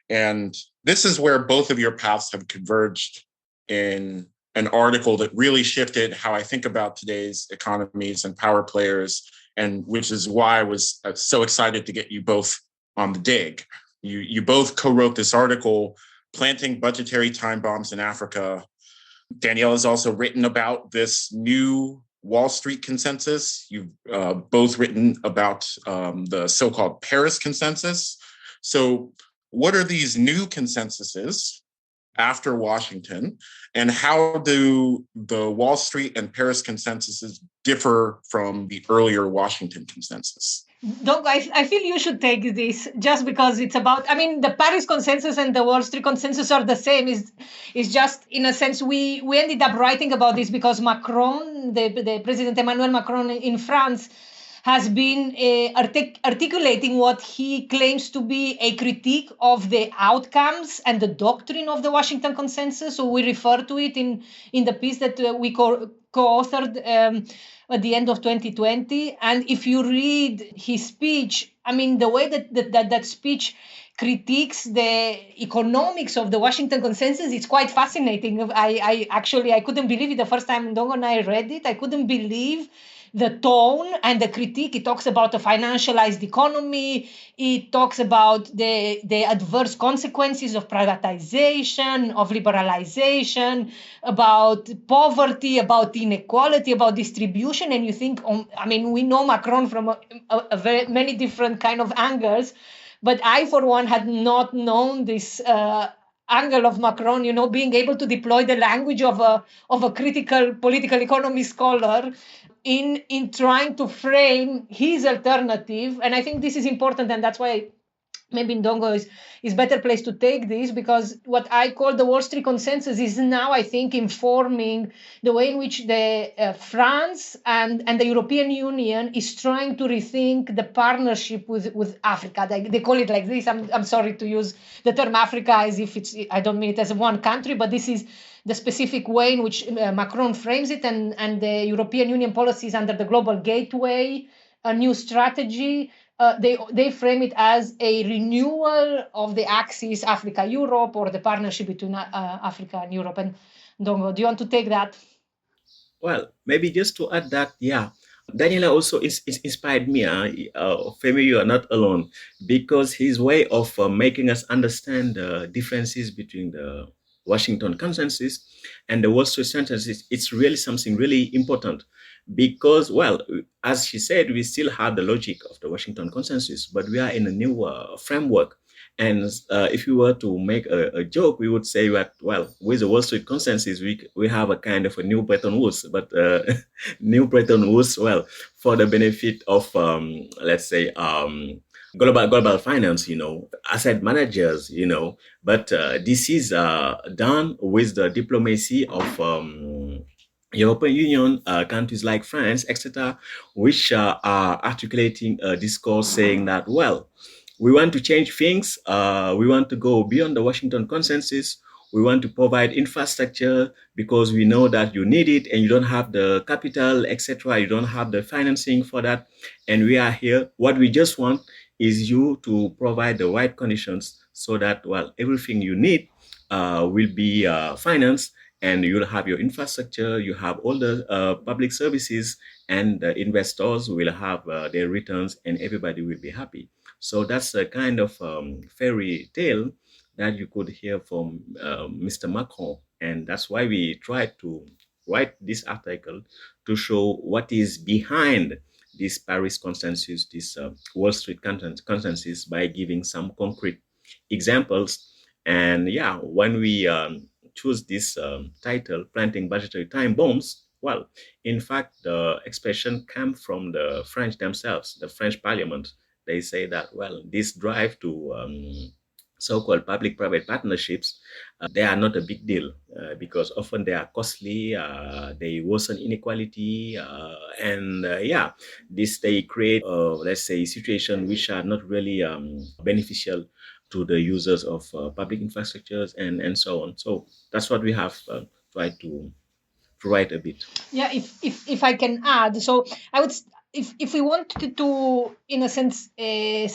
And this is where both of your paths have converged in an article that really shifted how I think about today's economies and power players, and which is why I was so excited to get you both on the dig. You both co-wrote this article, Planting Budgetary Time Bombs in Africa. Daniela has also written about this new Wall Street Consensus. You've both written about the so-called Paris Consensus. So what are these new consensuses after Washington, and how do the Wall Street and Paris consensuses differ from the earlier Washington Consensus? Ndongo, I feel you should take this just because it's about, I mean, the Paris Consensus and the Wall Street Consensus are the same. Is just, in a sense, we ended up writing about this because Macron, the President Emmanuel Macron in France, has been articulating what he claims to be a critique of the outcomes and the doctrine of the Washington Consensus. So we refer to it in the piece that we co-authored at the end of 2020. And if you read his speech, I mean, the way that speech critiques the economics of the Washington Consensus, it's quite fascinating. I couldn't believe it the first time Ndongo and I read it. I couldn't believe the tone and the critique. It talks about a financialized economy. It talks about the adverse consequences of privatization, of liberalization, about poverty, about inequality, about distribution. And you think, we know Macron from a very many different kind of angles, but I, for one, had not known this angle of Macron, being able to deploy the language of a critical political economy scholar in trying to frame his alternative. And I think this is important, and that's why maybe Ndongo is better placed to take this, because what I call the Wall Street Consensus is now, I think, informing the way in which the France and the European Union is trying to rethink the partnership with Africa. They call it like this. I'm sorry to use the term Africa as if I don't mean it as one country, but this is the specific way in which Macron frames it, and the European Union policies under the Global Gateway, a new strategy. They frame it as a renewal of the axis Africa-Europe, or the partnership between Africa and Europe. And Ndongo, do you want to take that? Well, maybe just to add that, yeah, Daniela also inspired me. Femi, you are not alone, because his way of making us understand the differences between the Washington Consensus and the Wall Street Consensus, it's really something really important. Because, well, as she said, we still have the logic of the Washington Consensus, but we are in a new framework. And if we were to make a joke, we would say that, well, with the Wall Street Consensus, we have a kind of a new Bretton Woods, but new Bretton Woods, well, for the benefit of, let's say, global finance, asset managers, but this is done with the diplomacy of European Union, countries like France, etc., which are articulating a discourse saying that, well, we want to change things. We want to go beyond the Washington Consensus. We want to provide infrastructure because we know that you need it and you don't have the capital, etc. You don't have the financing for that. And we are here. What we just want is you to provide the right conditions so that, well, everything you need will be financed, and you'll have your infrastructure, you have all the public services, and the investors will have their returns, and everybody will be happy. So that's a kind of fairy tale that you could hear from Mr. Macron. And that's why we tried to write this article to show what is behind this Paris consensus, this Wall Street consensus, by giving some concrete examples. And yeah, when we choose this title, Planting Budgetary Time Bombs, well, in fact, the expression came from the French themselves, the French Parliament. They say that, well, this drive to so-called public-private partnerships, they are not a big deal because often they are costly, they worsen inequality, and they create, let's say, situations which are not really beneficial to the users of public infrastructures and so on. So that's what we have tried to write a bit. Yeah, if I can add, so I would, if we wanted to, in a sense,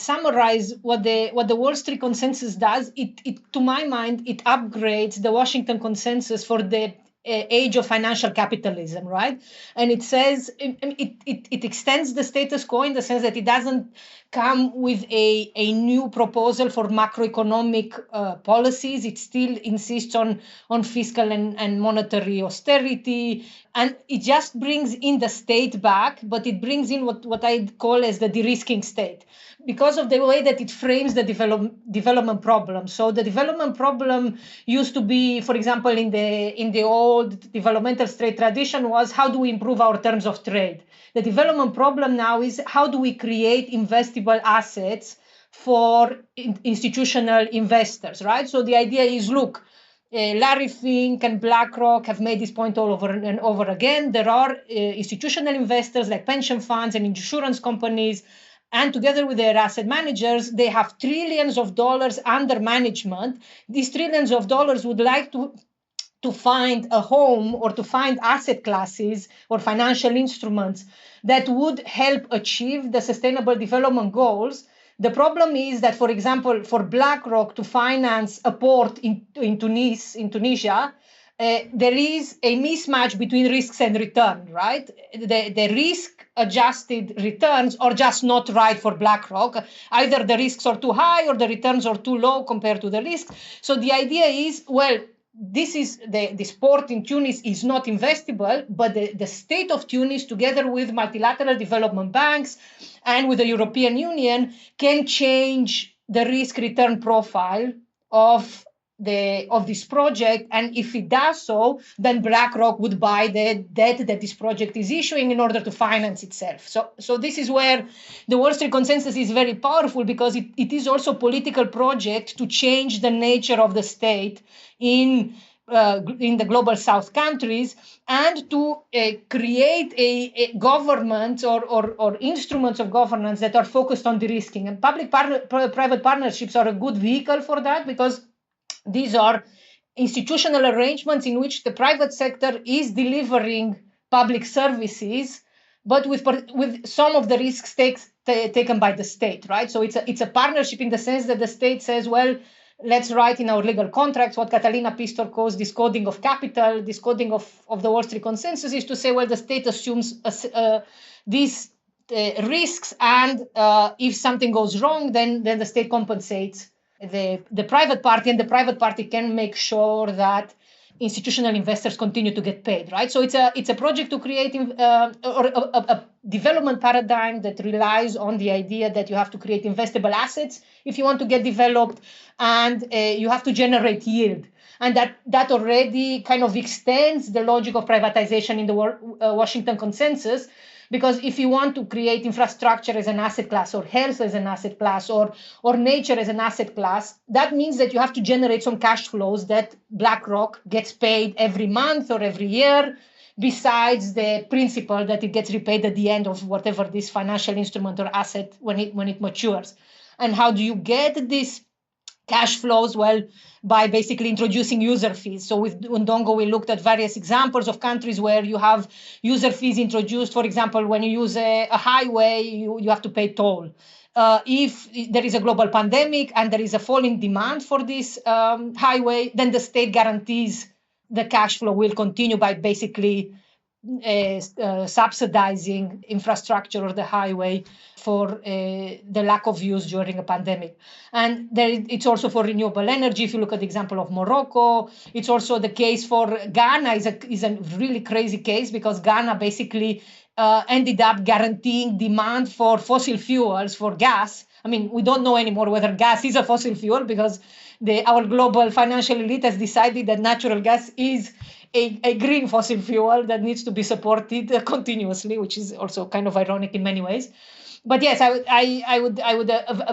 summarize what the Wall Street Consensus does, it to my mind, it upgrades the Washington Consensus for the age of financial capitalism, right? And it says it extends the status quo in the sense that it doesn't come with a new proposal for macroeconomic policies. It still insists on fiscal and monetary austerity, and it just brings in the state back, but it brings in what I call as the de-risking state, because of the way that it frames the development problem. So the development problem used to be, for example, in the old developmental trade tradition, was how do we improve our terms of trade? The development problem now is how do we create investable assets for institutional investors, right? So the idea is, look, Larry Fink and BlackRock have made this point all over and over again. There are institutional investors like pension funds and insurance companies, and together with their asset managers, they have trillions of dollars under management. These trillions of dollars would like to find a home or to find asset classes or financial instruments that would help achieve the sustainable development goals. The problem is that, for example, for BlackRock to finance a port in Tunisia, there is a mismatch between risks and return, right? The risk-adjusted returns are just not right for BlackRock. Either the risks are too high or the returns are too low compared to the risks. So the idea is, well, this port in Tunis is not investable, but the state of Tunis, together with multilateral development banks and with the European Union, can change the risk-return profile of this project. And if it does so, then BlackRock would buy the debt that this project is issuing in order to finance itself. So this is where the Wall Street Consensus is very powerful, because it is also a political project to change the nature of the state in the global South countries, and to create a government or instruments of governance that are focused on de-risking. And public-private partnerships are a good vehicle for that, because these are institutional arrangements in which the private sector is delivering public services, but with some of the risks taken by the state, right? So it's a partnership in the sense that the state says, well, let's write in our legal contracts what Catalina Pistor calls discoding of capital, discoding of the Wall Street consensus, is to say, well, the state assumes these risks, and if something goes wrong, then the state compensates the private party, and the private party can make sure that institutional investors continue to get paid, right? So it's a project to create a development paradigm that relies on the idea that you have to create investable assets if you want to get developed, and you have to generate yield. And that already kind of extends the logic of privatization in the Washington Consensus, because if you want to create infrastructure as an asset class, or health as an asset class, or nature as an asset class, that means that you have to generate some cash flows that BlackRock gets paid every month or every year, besides the principal that it gets repaid at the end of whatever this financial instrument or asset when it matures. And how do you get this cash flows? Well, by basically introducing user fees. So with Ndongo, we looked at various examples of countries where you have user fees introduced. For example, when you use a highway, you have to pay toll. If there is a global pandemic and there is a fall in demand for this highway, then the state guarantees the cash flow will continue by basically subsidizing infrastructure or the highway for the lack of use during a pandemic. And it's also for renewable energy. If you look at the example of Morocco, it's also the case for Ghana. Is a really crazy case, because Ghana basically ended up guaranteeing demand for fossil fuels, for gas. I mean, we don't know anymore whether gas is a fossil fuel, because our global financial elite has decided that natural gas is a green fossil fuel that needs to be supported continuously, which is also kind of ironic in many ways. But yes, I would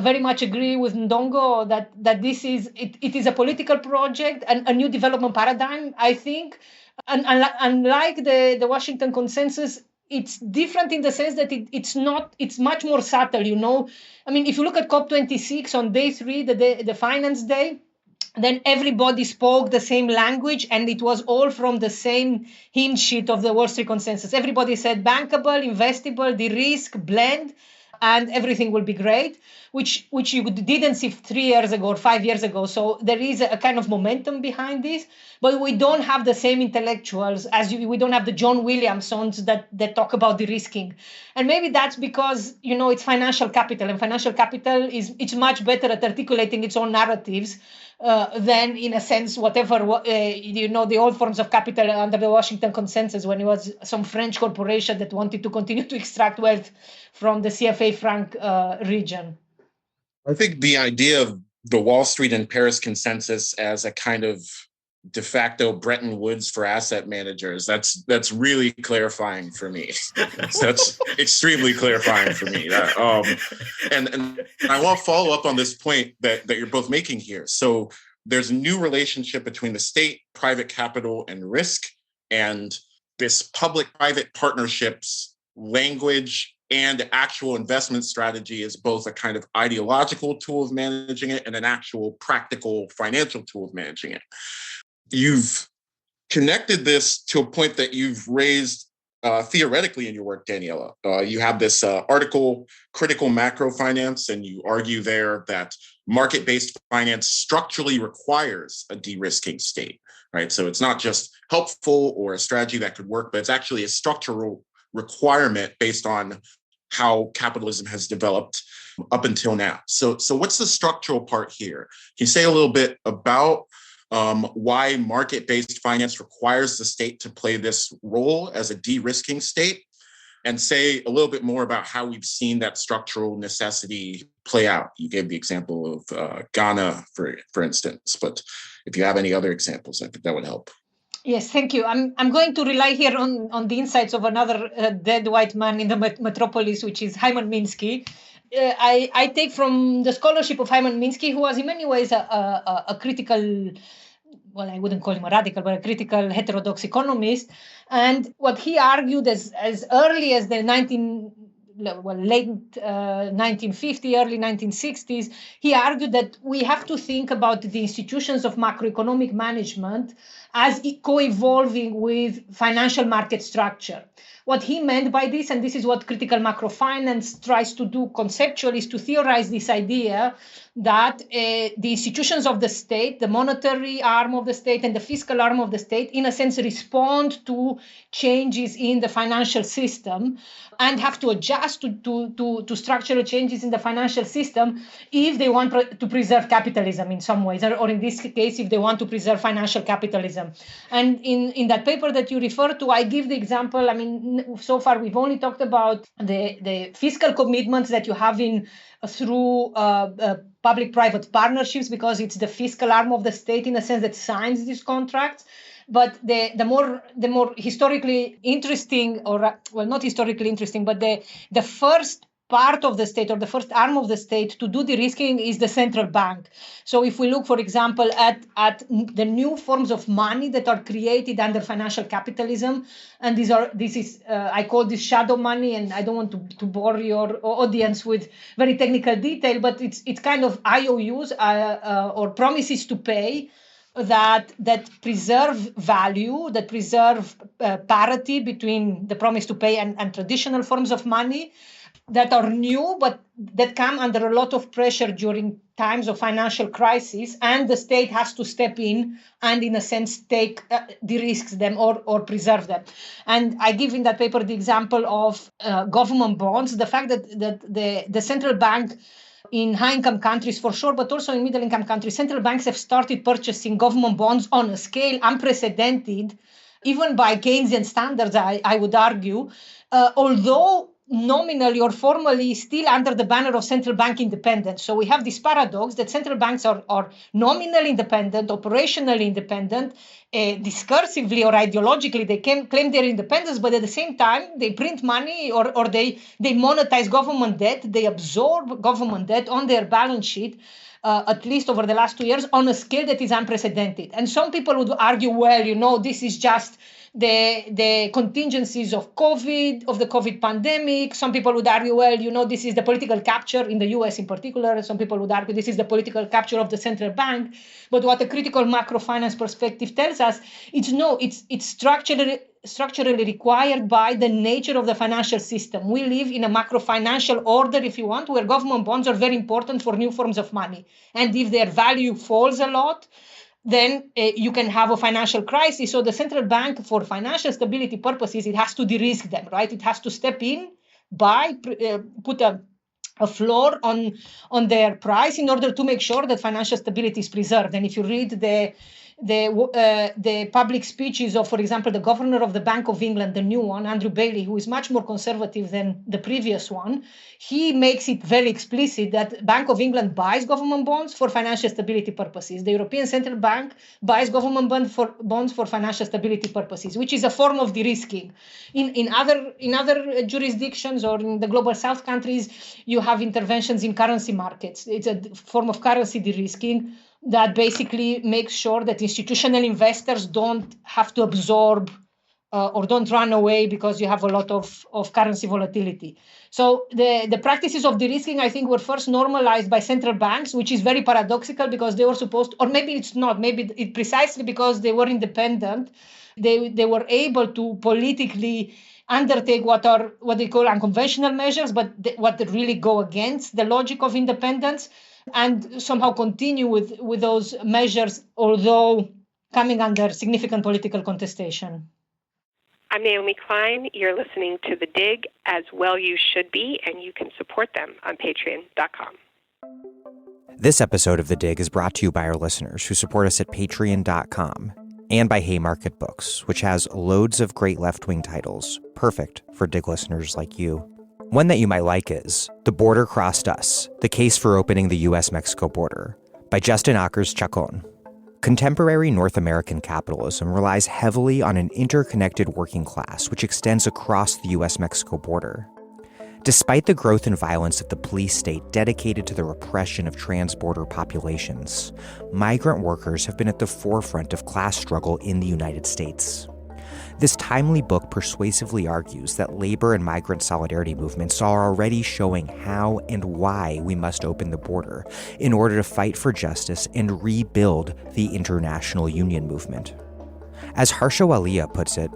very much agree with Ndongo that this is it is a political project and a new development paradigm, I think. And unlike the Washington Consensus, it's different in the sense that it's much more subtle, you know. I mean, if you look at COP26 on day 3, the finance day, then everybody spoke the same language, and it was all from the same hymn sheet of the Wall Street Consensus. Everybody said bankable, investable, de-risk, blend, and everything will be great, which you didn't see 3 years ago or 5 years ago. So there is a kind of momentum behind this, but we don't have the same intellectuals we don't have the John Williamsons that talk about de-risking. And maybe that's because, you know, it's financial capital, and financial capital it's much better at articulating its own narratives than, in a sense, whatever, the old forms of capital under the Washington Consensus, when it was some French corporation that wanted to continue to extract wealth from the CFA franc region. I think the idea of the Wall Street and Paris Consensus as a kind of de facto Bretton Woods for asset managers, that's really clarifying for me. That's extremely clarifying for me. And I want to follow up on this point that you're both making here. So there's a new relationship between the state, private capital, and risk, and this public-private partnerships language and actual investment strategy is both a kind of ideological tool of managing it and an actual practical financial tool of managing it. You've connected this to a point that you've raised theoretically in your work, Daniela. You have this article, Critical Macro Finance, and you argue there that market-based finance structurally requires a de-risking state, right? So it's not just helpful or a strategy that could work, but it's actually a structural requirement based on how capitalism has developed up until now. So what's the structural part here? Can you say a little bit about why market-based finance requires the state to play this role as a de-risking state, and say a little bit more about how we've seen that structural necessity play out? You gave the example of Ghana, for instance, but if you have any other examples, I think that would help. Yes, thank you. I'm going to rely here on the insights of another dead white man in the metropolis, which is Hyman Minsky. I take from the scholarship of Hyman Minsky, who was in many ways a critical, well, I wouldn't call him a radical, but a critical heterodox economist. And what he argued as early as the late 1950, early 1960s, he argued that we have to think about the institutions of macroeconomic management as co-evolving with financial market structure. what he meant by this, and this is what critical macrofinance tries to do conceptually, is to theorize this idea that the institutions of the state, the monetary arm of the state and the fiscal arm of the state, in a sense, respond to changes in the financial system and have to adjust to structural changes in the financial system if they want to preserve capitalism in some ways, or in this case, if they want to preserve financial capitalism. And in that paper that you refer to, I give the example, I mean, so far we've only talked about the fiscal commitments that you have through public-private partnerships, because it's the fiscal arm of the state in a sense that signs these contracts. But the more historically interesting, or well, not historically interesting, but the first part of the state, or the first arm of the state to do de-risking, is the central bank. So if we look, for example, at the new forms of money that are created under financial capitalism, and I call this shadow money, and I don't want to bore your audience with very technical detail, but it's kind of IOUs or promises to pay that preserve value, that preserve parity between the promise to pay and traditional forms of money, that are new, but that come under a lot of pressure during times of financial crisis, and the state has to step in and, in a sense, take de-risks them or preserve them. And I give in that paper the example of government bonds, the fact that the central bank in high-income countries, for sure, but also in middle-income countries, central banks have started purchasing government bonds on a scale unprecedented, even by Keynesian standards, I would argue, although nominally or formally still under the banner of central bank independence. So we have this paradox that central banks are nominally independent, operationally independent, discursively or ideologically they claim their independence, but at the same time they print money or they monetize government debt, they absorb government debt on their balance sheet, at least over the last 2 years, on a scale that is unprecedented. And some people would argue, well, this is just the contingencies of the COVID pandemic. Some people would argue, well, this is the political capture in the US in particular. Some people would argue this is the political capture of the central bank. But what a critical macrofinance perspective tells us, it's structurally required by the nature of the financial system. We live in a macrofinancial order, if you want, where government bonds are very important for new forms of money. And if their value falls a lot, then you can have a financial crisis. So the central bank, for financial stability purposes, it has to de-risk them, right? It has to step in by put a floor on their price in order to make sure that financial stability is preserved. And if you read the public speeches of, for example, the governor of the Bank of England, the new one, Andrew Bailey, who is much more conservative than the previous one, he makes it very explicit that Bank of England buys government bonds for financial stability purposes. The European Central Bank buys government bonds for financial stability purposes, which is a form of de-risking. In other jurisdictions or in the global south countries, you have interventions in currency markets. It's a form of currency de-risking that basically makes sure that institutional investors don't have to absorb or don't run away because you have a lot of currency volatility. So the practices of de-risking, I think, were first normalized by central banks, which is very paradoxical because they were supposed to, or maybe it's not, maybe it precisely because they were independent, they were able to politically undertake what they call unconventional measures, but what really go against the logic of independence, and somehow continue with those measures, although coming under significant political contestation. I'm Naomi Klein. You're listening to The Dig, as well you should be, and you can support them on patreon.com. This episode of The Dig is brought to you by our listeners who support us at patreon.com, and by Haymarket Books, which has loads of great left-wing titles, perfect for Dig listeners like you. One that you might like is The Border Crossed Us, The Case for Opening the U.S.-Mexico Border, by Justin Akers Chacón. Contemporary North American capitalism relies heavily on an interconnected working class which extends across the U.S.-Mexico border. Despite the growth and violence of the police state dedicated to the repression of transborder populations, migrant workers have been at the forefront of class struggle in the United States. This timely book persuasively argues that labor and migrant solidarity movements are already showing how and why we must open the border in order to fight for justice and rebuild the international union movement. As Harsha Walia puts it,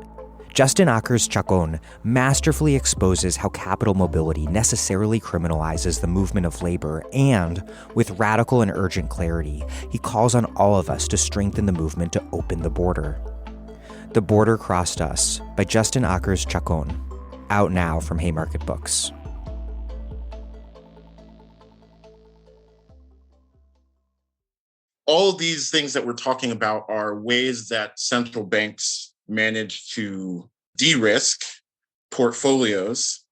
Justin Akers' Chacón masterfully exposes how capital mobility necessarily criminalizes the movement of labor, and, with radical and urgent clarity, he calls on all of us to strengthen the movement to open the border. The Border Crossed Us by Justin Akers' Chacón, out now from Haymarket Books. All of these things that we're talking about are ways that central banks manage to de-risk portfolios,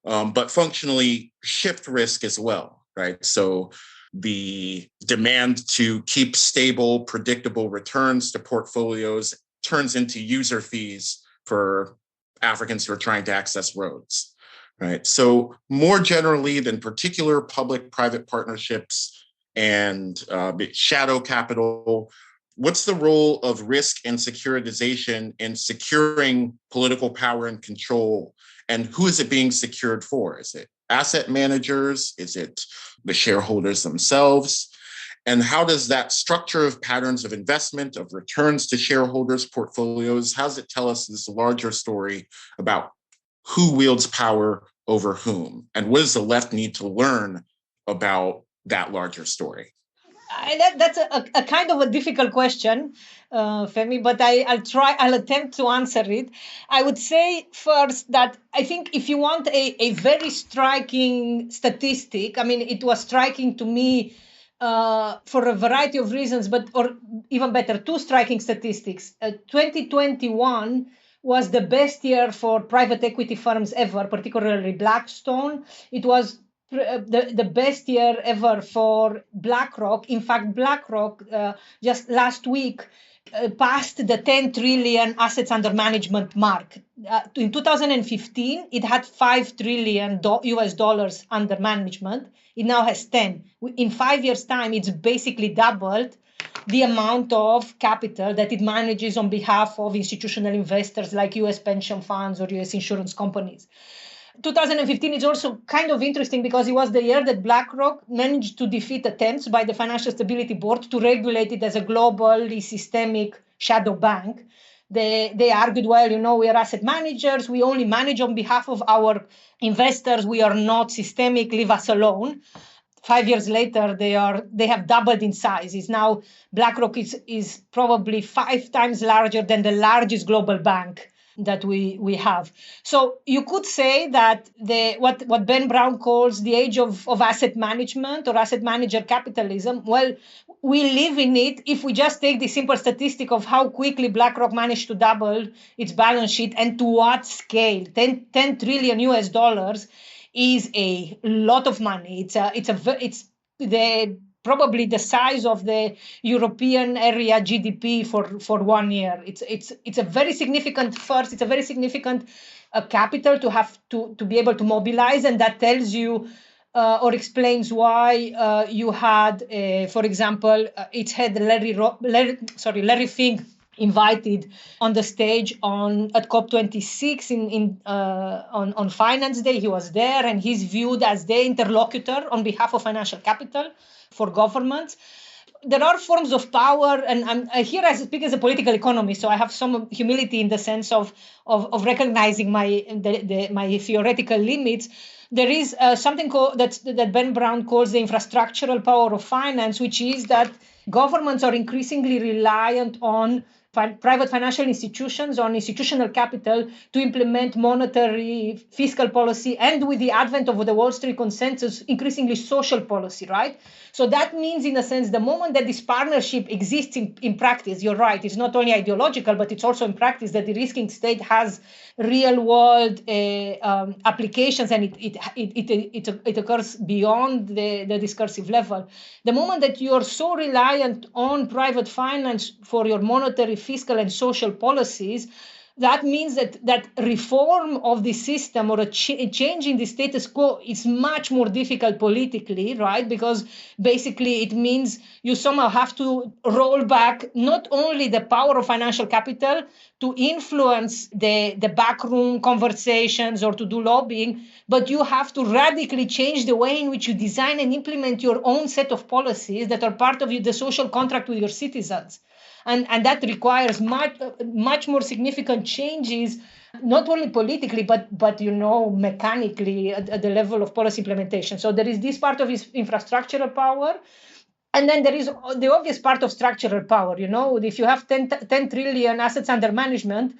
but functionally shift risk as well, right? So the demand to keep stable, predictable returns to portfolios turns into user fees for Africans who are trying to access roads, right? So more generally than particular public-private partnerships and shadow capital, what's the role of risk and securitization in securing political power and control? And who is it being secured for? Is it asset managers? Is it the shareholders themselves? And how does that structure of patterns of investment, of returns to shareholders' portfolios, how does it tell us this larger story about who wields power over whom? And what does the left need to learn about that larger story? That's a kind of a difficult question, Femi, but I'll attempt to answer it. I would say first that I think if you want a very striking statistic, I mean, it was striking to me for a variety of reasons, or even better, two striking statistics. 2021 was the best year for private equity firms ever, particularly Blackstone. It was the best year ever for BlackRock. In fact, BlackRock just last week passed the 10 trillion assets under management mark. In 2015, it had $5 trillion US dollars under management. It now has 10. In 5 years' time, it's basically doubled the amount of capital that it manages on behalf of institutional investors like US pension funds or US insurance companies. 2015 is also kind of interesting because it was the year that BlackRock managed to defeat attempts by the Financial Stability Board to regulate it as a globally systemic shadow bank. They argued, well, we are asset managers. We only manage on behalf of our investors. We are not systemic. Leave us alone. 5 years later, they have doubled in size. It's now BlackRock is probably 5 times larger than the largest global bank that we have. So you could say that what Ben Brown calls the age of asset management or asset manager capitalism, well, we live in it if we just take the simple statistic of how quickly BlackRock managed to double its balance sheet and to what scale. 10 trillion US dollars is a lot of money. It's probably the size of the European area GDP for 1 year. It's a very significant first. It's a very significant capital to have to be able to mobilize, and that tells you or explains why you had, for example, it had Larry Fink invited on the stage at COP26 on Finance Day. He was there, and he's viewed as the interlocutor on behalf of financial capital for governments. There are forms of power, and I'm here I speak as a political economist, so I have some humility in the sense of recognizing my theoretical limits. There is something that Ben Brown calls the infrastructural power of finance, which is that governments are increasingly reliant on private financial institutions, on institutional capital to implement monetary fiscal policy, and with the advent of the Wall Street consensus, increasingly social policy, right? So that means, in a sense, the moment that this partnership exists in practice, you're right, it's not only ideological, but it's also in practice that the risking state has real world applications, and it occurs beyond the discursive level. The moment that you are so reliant on private finance for your monetary, fiscal, and social policies, that means that reform of the system or a change in the status quo is much more difficult politically, right? Because basically it means you somehow have to roll back not only the power of financial capital to influence the backroom conversations or to do lobbying, but you have to radically change the way in which you design and implement your own set of policies that are part of the social contract with your citizens. And that requires much more significant changes not only politically, but mechanically at the level of policy implementation. So there is this part of his infrastructural power. And then there is the obvious part of structural power. If you have 10 trillion assets under management,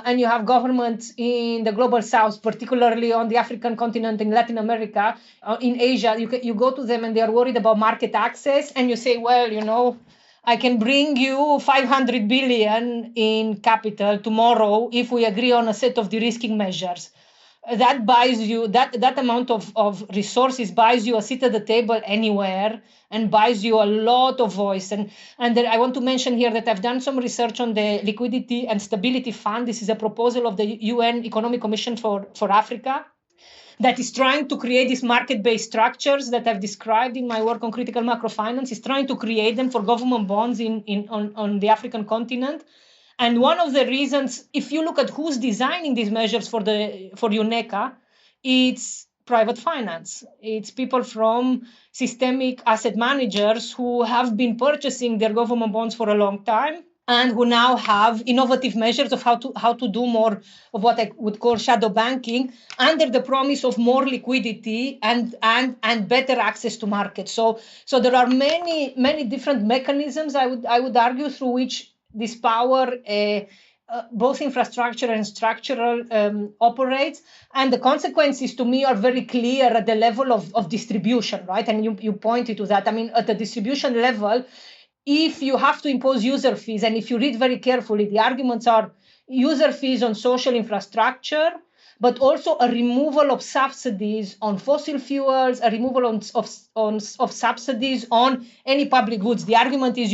and you have governments in the global south, particularly on the African continent, in Latin America, in Asia, you go to them and they are worried about market access. And you say, well, I can bring you 500 billion in capital tomorrow if we agree on a set of de-risking measures. That buys you, that amount of resources buys you a seat at the table anywhere and buys you a lot of voice. And then I want to mention here that I've done some research on the Liquidity and Stability Fund. This is a proposal of the UN Economic Commission for Africa that is trying to create these market-based structures that I've described in my work on critical macrofinance. Is trying to create them for government bonds on the African continent. And one of the reasons, if you look at who's designing these measures for UNECA, it's private finance. It's people from systemic asset managers who have been purchasing their government bonds for a long time and who now have innovative measures of how to do more of what I would call shadow banking under the promise of more liquidity and better access to markets. So there are many different mechanisms, I would argue, through which this power, both infrastructure and structural, operates. And the consequences to me are very clear at the level of distribution, right? And you pointed to that. I mean, at the distribution level, if you have to impose user fees, and if you read very carefully, the arguments are user fees on social infrastructure, but also a removal of subsidies on fossil fuels, a removal of subsidies on any public goods. The argument is,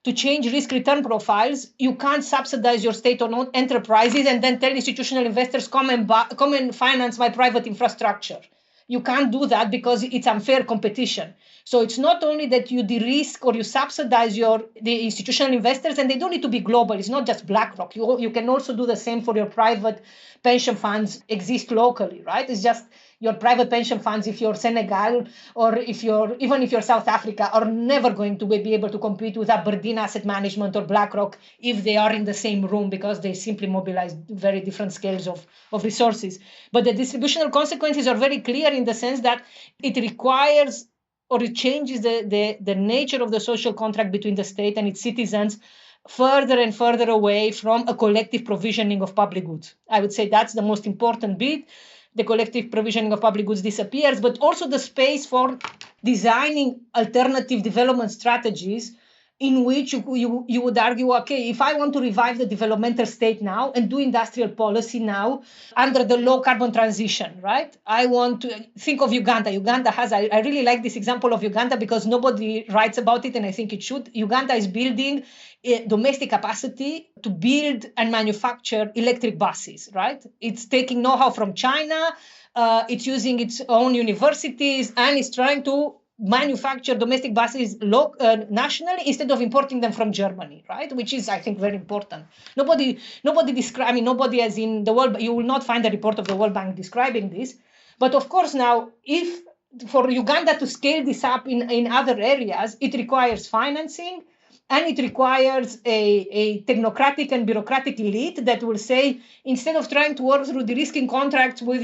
to change risk-return profiles, you can't subsidize your state-owned enterprises and then tell institutional investors, come and finance my private infrastructure. You can't do that because it's unfair competition. So it's not only that you de-risk or you subsidize the institutional investors, and they don't need to be global. It's not just BlackRock. You can also do the same for your private pension funds exist locally, right? It's just your private pension funds, if you're Senegal or even if you're South Africa, are never going to be able to compete with Aberdeen Asset Management or BlackRock if they are in the same room, because they simply mobilize very different scales of resources. But the distributional consequences are very clear in the sense that it requires or it changes the nature of the social contract between the state and its citizens further and further away from a collective provisioning of public goods. I would say that's the most important bit. The collective provisioning of public goods disappears, but also the space for designing alternative development strategies in which you would argue, okay, if I want to revive the developmental state now and do industrial policy now under the low carbon transition, right? I want to think of Uganda. Uganda has, I really like this example of Uganda because nobody writes about it, and I think it should. Uganda is building a domestic capacity to build and manufacture electric buses, right? It's taking know-how from China, it's using its own universities, and it's trying to manufacture domestic buses nationally instead of importing them from Germany, right? Which is, I think, very important. Nobody as in the World, you will not find a report of the World Bank describing this. But of course, now, if for Uganda to scale this up in other areas, it requires financing, and it requires a technocratic and bureaucratic elite that will say, instead of trying to work through de-risking contracts with,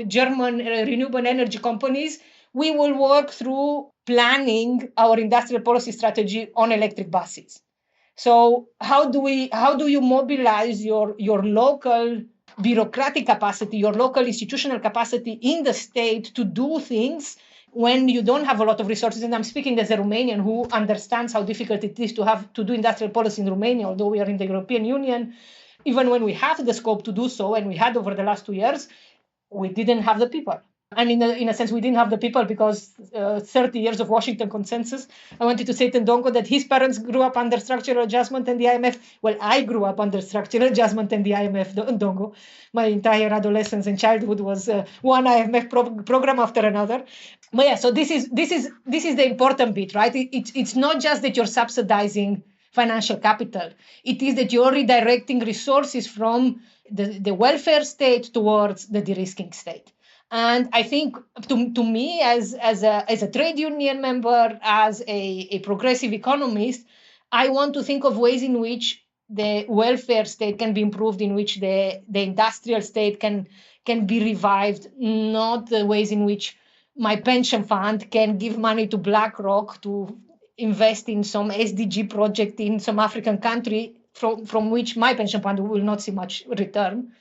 German renewable energy companies, we will work through planning our industrial policy strategy on electric buses. So how do you mobilize your local bureaucratic capacity, your local institutional capacity in the state to do things when you don't have a lot of resources? And I'm speaking as a Romanian who understands how difficult it is to do industrial policy in Romania, although we are in the European Union. Even when we have the scope to do so, and we had over the last 2 years, we didn't have the people. And in a sense, we didn't have the people because 30 years of Washington consensus. I wanted to say to Ndongo that his parents grew up under structural adjustment and the IMF. Well, I grew up under structural adjustment and the IMF, Ndongo. My entire adolescence and childhood was one IMF program after another. But yeah, so this is the important bit, right? It's not just that you're subsidizing financial capital. It is that you're redirecting resources from the welfare state towards the de-risking state. And I think to me, as a trade union member, as a progressive economist, I want to think of ways in which the welfare state can be improved, in which the industrial state can be revived, not the ways in which my pension fund can give money to BlackRock to invest in some SDG project in some African country from which my pension fund will not see much return,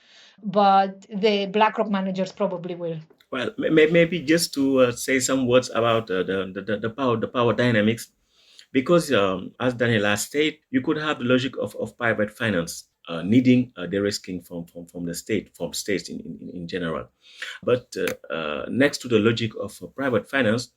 but the BlackRock managers probably will. Well, maybe just to say some words about the power dynamics, because as Daniela stated, you could have the logic of private finance needing de-risking from the state, from states in general. But next to the logic of private finance,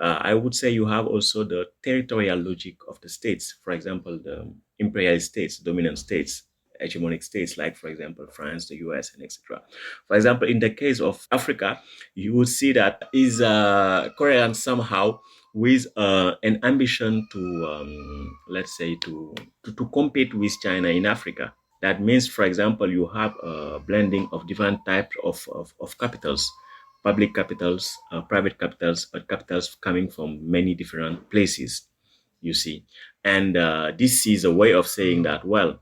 I would say you have also the territorial logic of the states. For example, the imperialist states, dominant states, hegemonic states like, for example, France, the US, and etc. For example, in the case of Africa, you would see that is coherent somehow with an ambition to, let's say, to compete with China in Africa. That means, for example, you have a blending of different types of capitals, public capitals, private capitals, but capitals coming from many different places, you see. And this is a way of saying that, well,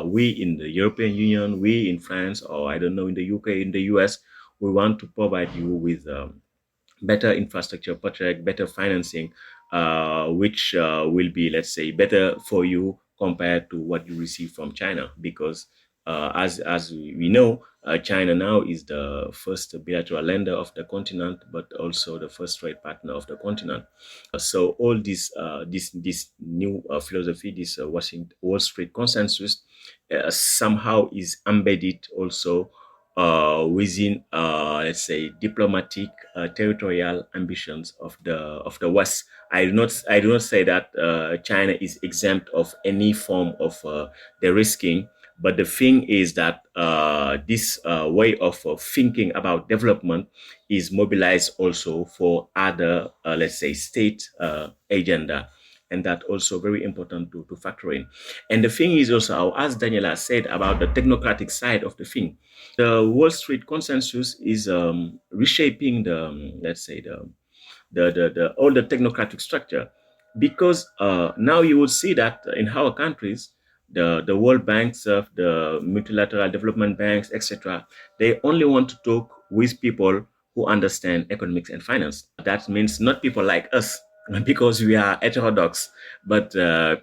we in the European Union, we in France, or I don't know, in the UK, in the US, we want to provide you with better infrastructure project, better financing, which will be, let's say, better for you compared to what you receive from China. Because as we know, China now is the first bilateral lender of the continent, but also the first trade partner of the continent. So all this new philosophy, this Wall Street consensus, somehow is embedded also within, let's say, diplomatic territorial ambitions of the West. I do not say that China is exempt of any form of de-risking, but the thing is that this way of thinking about development is mobilized also for other, let's say, state agenda. And that also very important to factor in. And the thing is also, as Daniela said, about the technocratic side of the thing. The Wall Street consensus is reshaping the, let's say, the all the technocratic structure, because now you will see that in our countries, the World Banks, the multilateral development banks, etc., they only want to talk with people who understand economics and finance. That means not people like us, because we are heterodox, but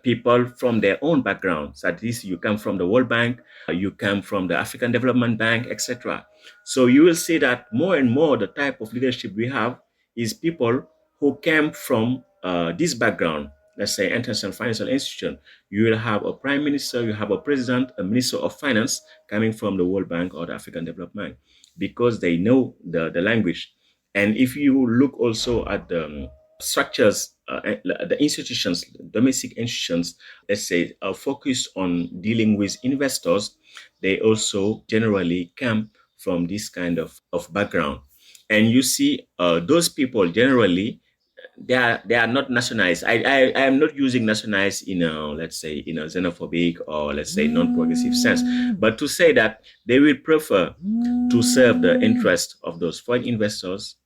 people from their own backgrounds. At least you come from the World Bank, you come from the African Development Bank, etc. So you will see that more and more the type of leadership we have is people who came from this background. Let's say international financial institution. You will have a prime minister, you have a president, a minister of finance coming from the World Bank or the African Development Bank, because they know the language. And if you look also at the structures, the institutions, domestic institutions, let's say, are focused on dealing with investors, they also generally come from this kind of background. And you see those people generally, they are not nationalized. I am not using nationalized in a, let's say, in a xenophobic or, let's say, non-progressive sense, but to say that they will prefer to serve the interest of those foreign investors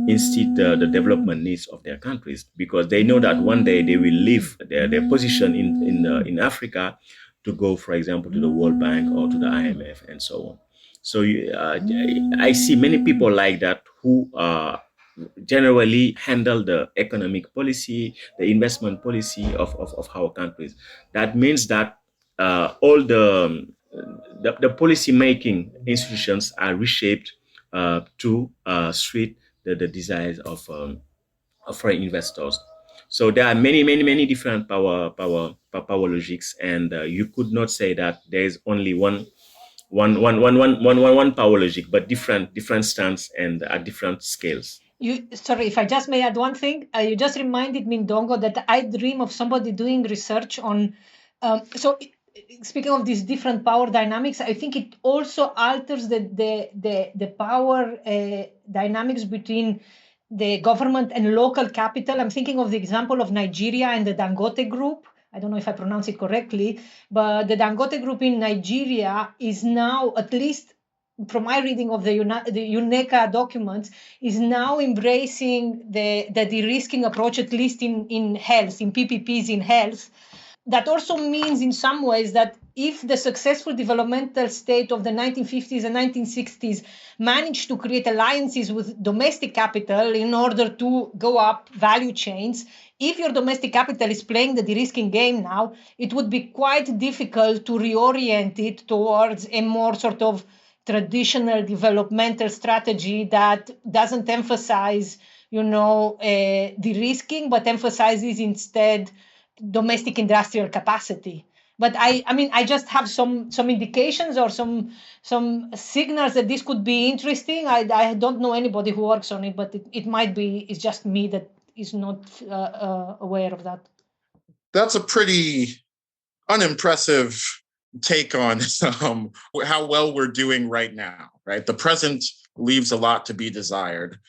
instead the development needs of their countries, because they know that one day they will leave their position in Africa to go, for example, to the World Bank or to the IMF and so on. So I see many people like that who generally handle the economic policy, the investment policy of our countries. That means that all the policy making institutions are reshaped to suit the desires of foreign investors. So there are many different power logics, and you could not say that there is only one power logic, but different stance and at different scales. Sorry, if I just may add one thing, you just reminded me, Ndongo, that I dream of somebody doing research on. Speaking of these different power dynamics, I think it also alters the power dynamics between the government and local capital. I'm thinking of the example of Nigeria and the Dangote Group. I don't know if I pronounce it correctly, but the Dangote Group in Nigeria is now, at least from my reading of the UNECA documents, is now embracing the de-risking approach, at least in health, in PPPs in health, that also means in some ways that if the successful developmental state of the 1950s and 1960s managed to create alliances with domestic capital in order to go up value chains, if your domestic capital is playing the de-risking game now, it would be quite difficult to reorient it towards a more sort of traditional developmental strategy that doesn't emphasize, de-risking, but emphasizes instead domestic industrial capacity. But I just have some indications or some signals that this could be interesting. I don't know anybody who works on it, but it might be, it's just me that is not aware of that. That's a pretty unimpressive take on how well we're doing right now, right? The present leaves a lot to be desired.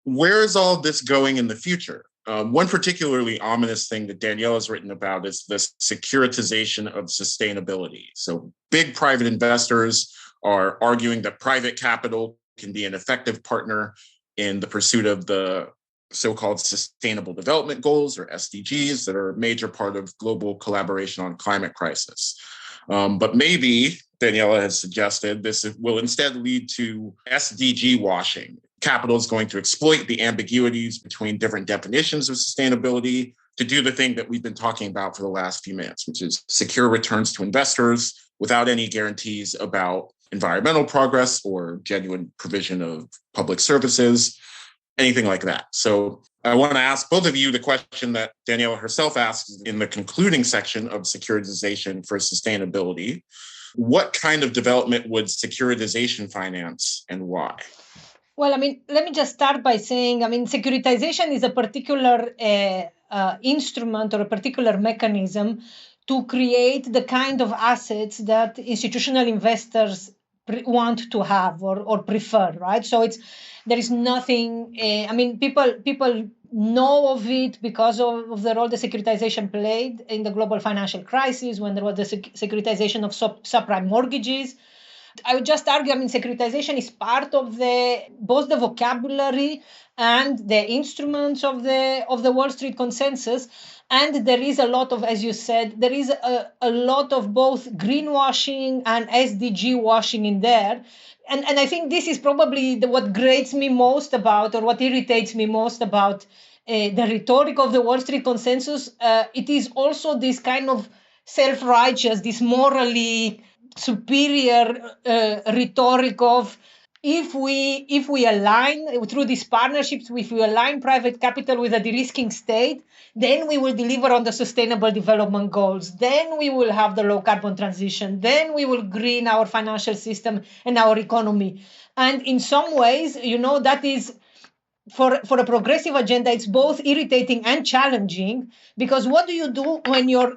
Where is all this going in the future? One particularly ominous thing that Daniela has written about is the securitization of sustainability. So big private investors are arguing that private capital can be an effective partner in the pursuit of the so-called Sustainable Development Goals, or SDGs, that are a major part of global collaboration on climate crisis. But maybe, Daniela has suggested, this will instead lead to SDG washing. Capital is going to exploit the ambiguities between different definitions of sustainability to do the thing that we've been talking about for the last few minutes, which is secure returns to investors without any guarantees about environmental progress or genuine provision of public services, anything like that. So I want to ask both of you the question that Daniela herself asked in the concluding section of securitization for sustainability. What kind of development would securitization finance, and why? Well, let me just start by saying, securitization is a particular instrument or a particular mechanism to create the kind of assets that institutional investors want to have or prefer, right? So there is nothing, people know of it because of the role the securitization played in the global financial crisis when there was the securitization of subprime mortgages. I would just argue, securitization is part of both the vocabulary and the instruments of the Wall Street consensus. And there is a lot of, as you said, there is a lot of both greenwashing and SDG washing in there. And I think this is probably what grates me most about, or what irritates me most about the rhetoric of the Wall Street consensus. It is also this kind of self-righteous, this morally superior rhetoric of if we align through these partnerships, if we align private capital with a de-risking state, then we will deliver on the sustainable development goals. Then we will have the low carbon transition. Then we will green our financial system and our economy. And in some ways, that is, for a progressive agenda, it's both irritating and challenging, because what do you do when your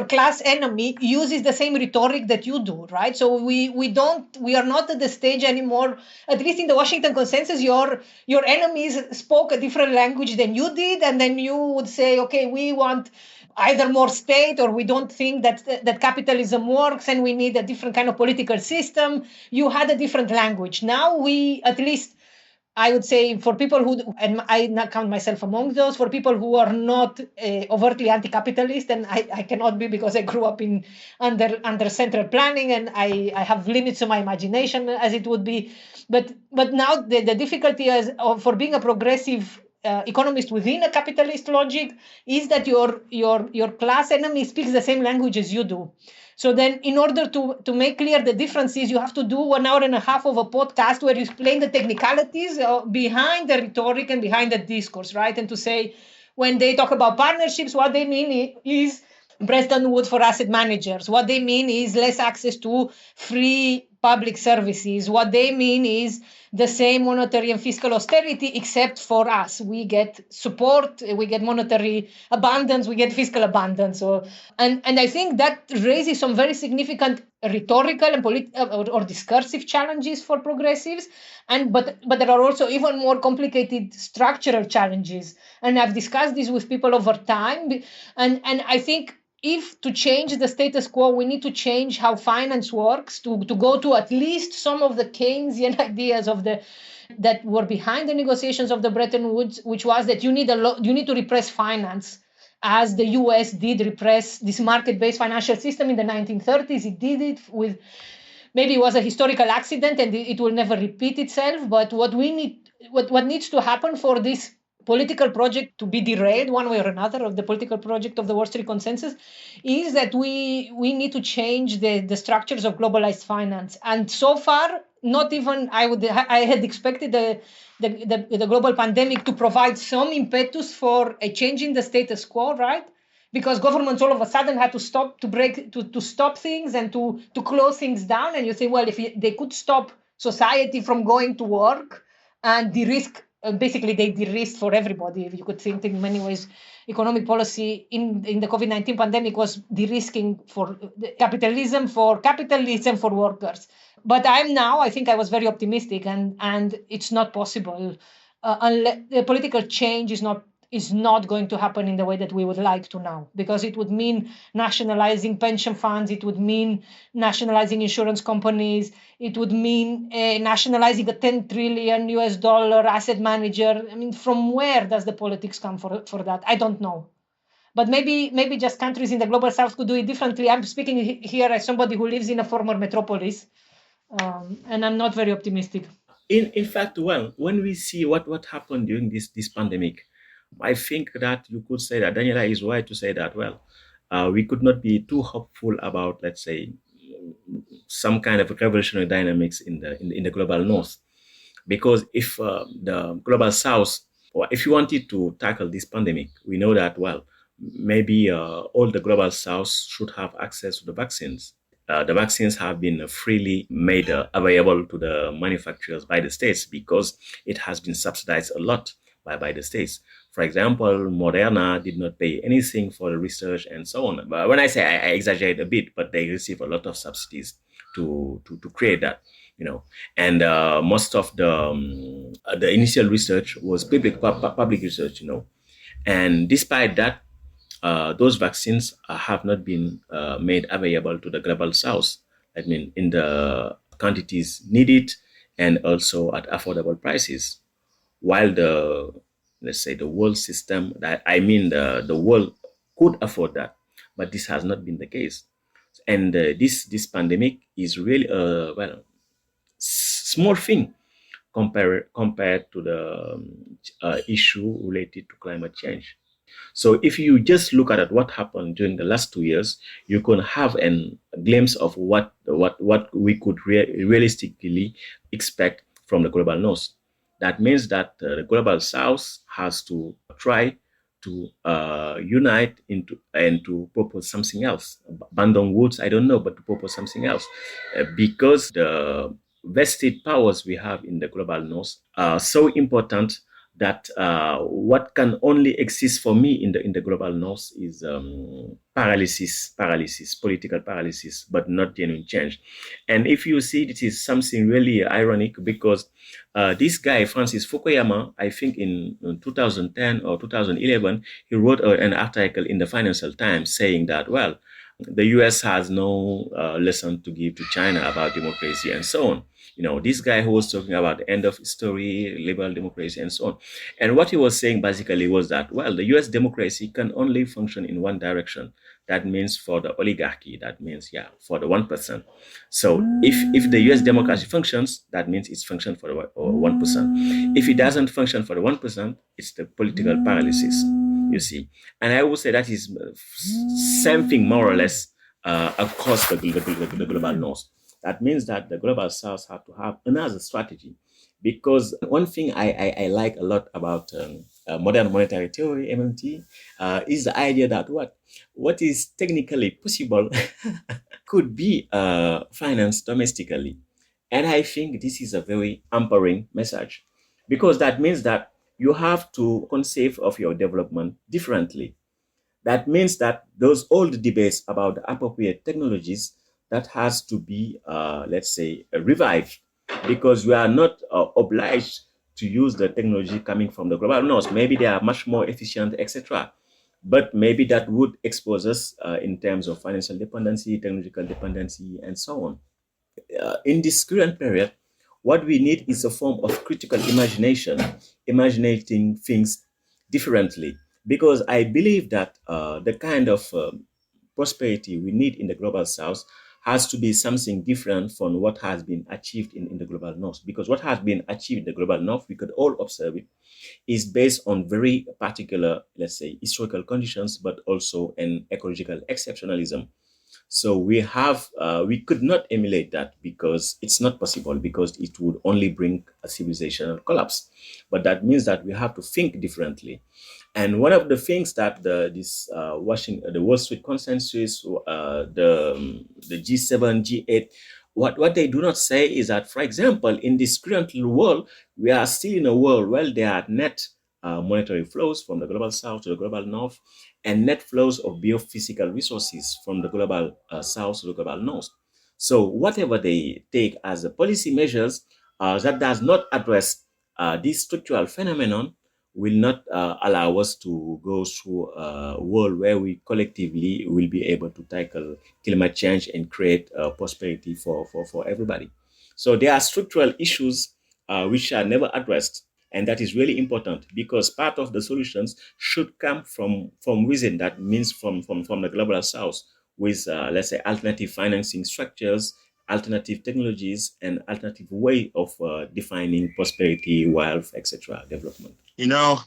class enemy uses the same rhetoric that you do, right? So we are not at the stage anymore, at least in the Washington consensus, your enemies spoke a different language than you did, and then you would say, okay, we want either more state, or we don't think that capitalism works and we need a different kind of political system. You had a different language. Now we, at least I would say, for people who, and I not count myself among those, for people who are not overtly anti-capitalist, and I cannot be because I grew up under central planning and I have limits to my imagination, as it would be. But now the difficulty for being a progressive economist within a capitalist logic is that your class enemy speaks the same language as you do. So then, in order to make clear the differences, you have to do 1.5 hours of a podcast where you explain the technicalities behind the rhetoric and behind the discourse, right? And to say, when they talk about partnerships, what they mean is Bretton Woods for asset managers. What they mean is less access to free public services. What they mean is the same monetary and fiscal austerity, except for us. We get support, we get monetary abundance, we get fiscal abundance. And I think that raises some very significant rhetorical and or discursive challenges for progressives. But there are also even more complicated structural challenges. And I've discussed this with people over time. And I think if to change the status quo, we need to change how finance works to go to at least some of the Keynesian ideas that were behind the negotiations of the Bretton Woods, which was that you need to repress finance as the US did repress this market-based financial system in the 1930s. It did it with, maybe it was a historical accident and it will never repeat itself. But what needs to happen for this political project to be derailed one way or another, of the political project of the Wall Street consensus, is that we need to change the structures of globalized finance. And so far, not even I had expected the global pandemic to provide some impetus for a change in the status quo, right? Because governments all of a sudden had to stop things and to close things down. And you say, well, if they could stop society from going to work and de-risk, basically they de-risked for everybody. If you could think in many ways, economic policy in the COVID-19 pandemic was de-risking for capitalism for workers. But I think I was very optimistic, and it's not possible unless the political change is not going to happen in the way that we would like to now, because it would mean nationalizing pension funds, it would mean nationalizing insurance companies, it would mean nationalizing a $10 trillion asset manager. I mean, from where does the politics come for that? I don't know. But maybe just countries in the global south could do it differently. I'm speaking here as somebody who lives in a former metropolis, and I'm not very optimistic. In fact, well, when we see what happened during this pandemic, I think that you could say that Daniela is right to say that, well, we could not be too hopeful about, let's say, some kind of revolutionary dynamics in the global north. Because if the global south, or if you wanted to tackle this pandemic, we know that, well, maybe all the global south should have access to the vaccines. The vaccines have been freely made available to the manufacturers by the states, because it has been subsidized a lot by the states. For example, Moderna did not pay anything for the research and so on. But when I say I exaggerate a bit, but they receive a lot of subsidies to create that, And most of the initial research was public research, And despite that, those vaccines have not been made available to the global south. I mean, in the quantities needed and also at affordable prices. While the world system, the world could afford that, but this has not been the case. And this pandemic is really a small thing compared to the issue related to climate change. So if you just look at what happened during the last 2 years, you can have a glimpse of what we could realistically expect from the global north. That means that the global south has to try to unite and to propose something else. Bretton Woods, I don't know, but to propose something else. Because the vested powers we have in the global north are so important that what can only exist for me in the global north is political paralysis, but not genuine change. And if you see, this is something really ironic, because this guy, Francis Fukuyama, I think in 2010 or 2011, he wrote an article in the Financial Times saying that, well, the US has no lesson to give to China about democracy and so on. This guy who was talking about the end of history, liberal democracy, and so on. And what he was saying basically was that, well, the US democracy can only function in one direction. That means for the oligarchy. That means, for the 1%. So if the US democracy functions, that means it's function for the 1%. If it doesn't function for the 1%, it's the political paralysis, you see. And I would say that is same thing, more or less, across the global north. That means that the global south have to have another strategy, because one thing I like a lot about modern monetary theory, MMT, is the idea that what is technically possible could be financed domestically. And I think this is a very empowering message, because that means that you have to conceive of your development differently. That means that those old debates about the appropriate technologies, that has to be, revived, because we are not obliged to use the technology coming from the global north. Maybe they are much more efficient, etc. But maybe that would expose us in terms of financial dependency, technological dependency, and so on. In this current period, what we need is a form of critical imagination, imagining things differently. because I believe that the kind of prosperity we need in the global south has to be something different from what has been achieved in the global north. Because what has been achieved in the global north, we could all observe it, is based on very particular, let's say, historical conditions, but also an ecological exceptionalism. So we could not emulate that because it's not possible, because it would only bring a civilizational collapse. But that means that we have to think differently. And one of the things that the Wall Street Consensus, the G7, G8, what they do not say is that, for example, in this current world, we are still in a world where there are net monetary flows from the global south to the global north, and net flows of biophysical resources from the global south to the global north. So whatever they take as policy measures that does not address this structural phenomenon will not allow us to go through a world where we collectively will be able to tackle climate change and create prosperity for everybody. So there are structural issues which are never addressed. And that is really important, because part of the solutions should come from within. That means from the global south, with, let's say, alternative financing structures, alternative technologies, and alternative way of defining prosperity, wealth, etc., development. You know,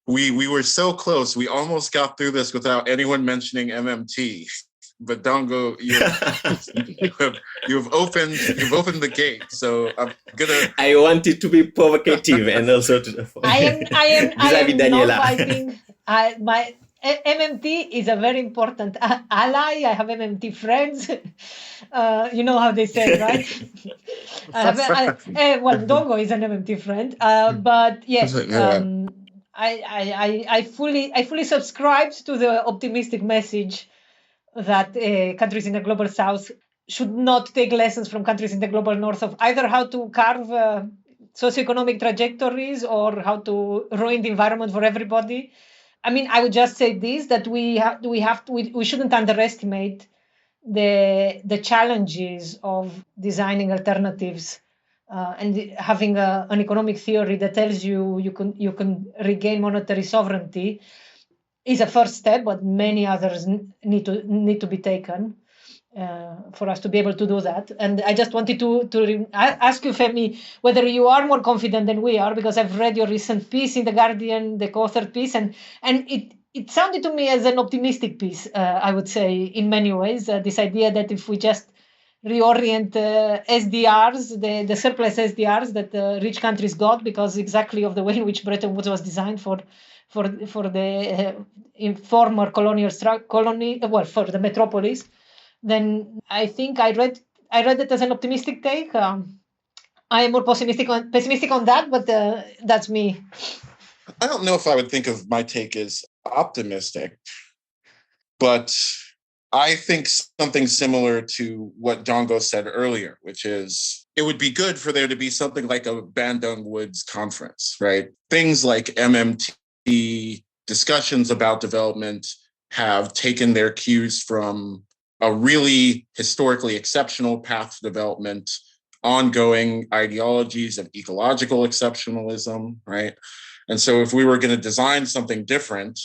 we were so close. We almost got through this without anyone mentioning MMT. But Ndongo, you've opened the gate. So I'm gonna. I wanted to be provocative and also to. I am Daniela. not fighting. My MMT is a very important ally. I have MMT friends. You know how they say, right? Well, Ndongo is an MMT friend. But yes, I fully subscribe to the optimistic message that countries in the global south should not take lessons from countries in the global north of either how to carve socioeconomic trajectories or how to ruin the environment for everybody. I mean, I would just say this, that we shouldn't underestimate the challenges of designing alternatives and having an economic theory that tells you can regain monetary sovereignty is a first step, but many others need to be taken for us to be able to do that. And I just wanted to ask you, Femi, whether you are more confident than we are, because I've read your recent piece in The Guardian, the co-authored piece, and it sounded to me as an optimistic piece, I would say, in many ways. This idea that if we just reorient SDRs, the surplus SDRs that rich countries got, because exactly of the way in which Bretton Woods was designed for the former colonial colony, well, for the metropolis, then I think I read it as an optimistic take. I am more pessimistic on that, but that's me. I don't know if I would think of my take as optimistic, but I think something similar to what Ndongo said earlier, which is it would be good for there to be something like a Bretton Woods conference, right? Things like MMT, discussions about development have taken their cues from a really historically exceptional path to development, ongoing ideologies of ecological exceptionalism, right? And so if we were going to design something different,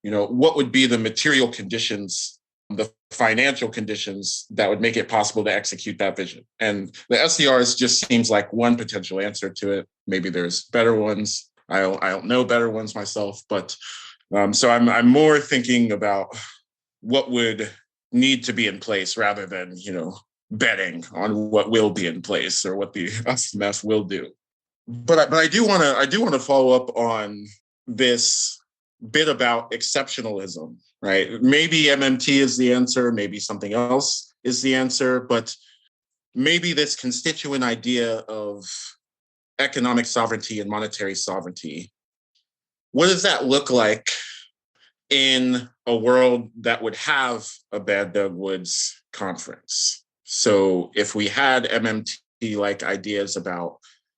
what would be the material conditions, the financial conditions that would make it possible to execute that vision? And the SDRs just seems like one potential answer to it. Maybe there's better ones. I don't know better ones myself, but so I'm more thinking about what would need to be in place rather than betting on what will be in place or what the SMF will do. But I do want to follow up on this bit about exceptionalism, right? Maybe MMT is the answer, maybe something else is the answer, but maybe this constituent idea of economic sovereignty and monetary sovereignty, what does that look like in a world that would have a Bretton Woods conference? So if we had MMT-like ideas about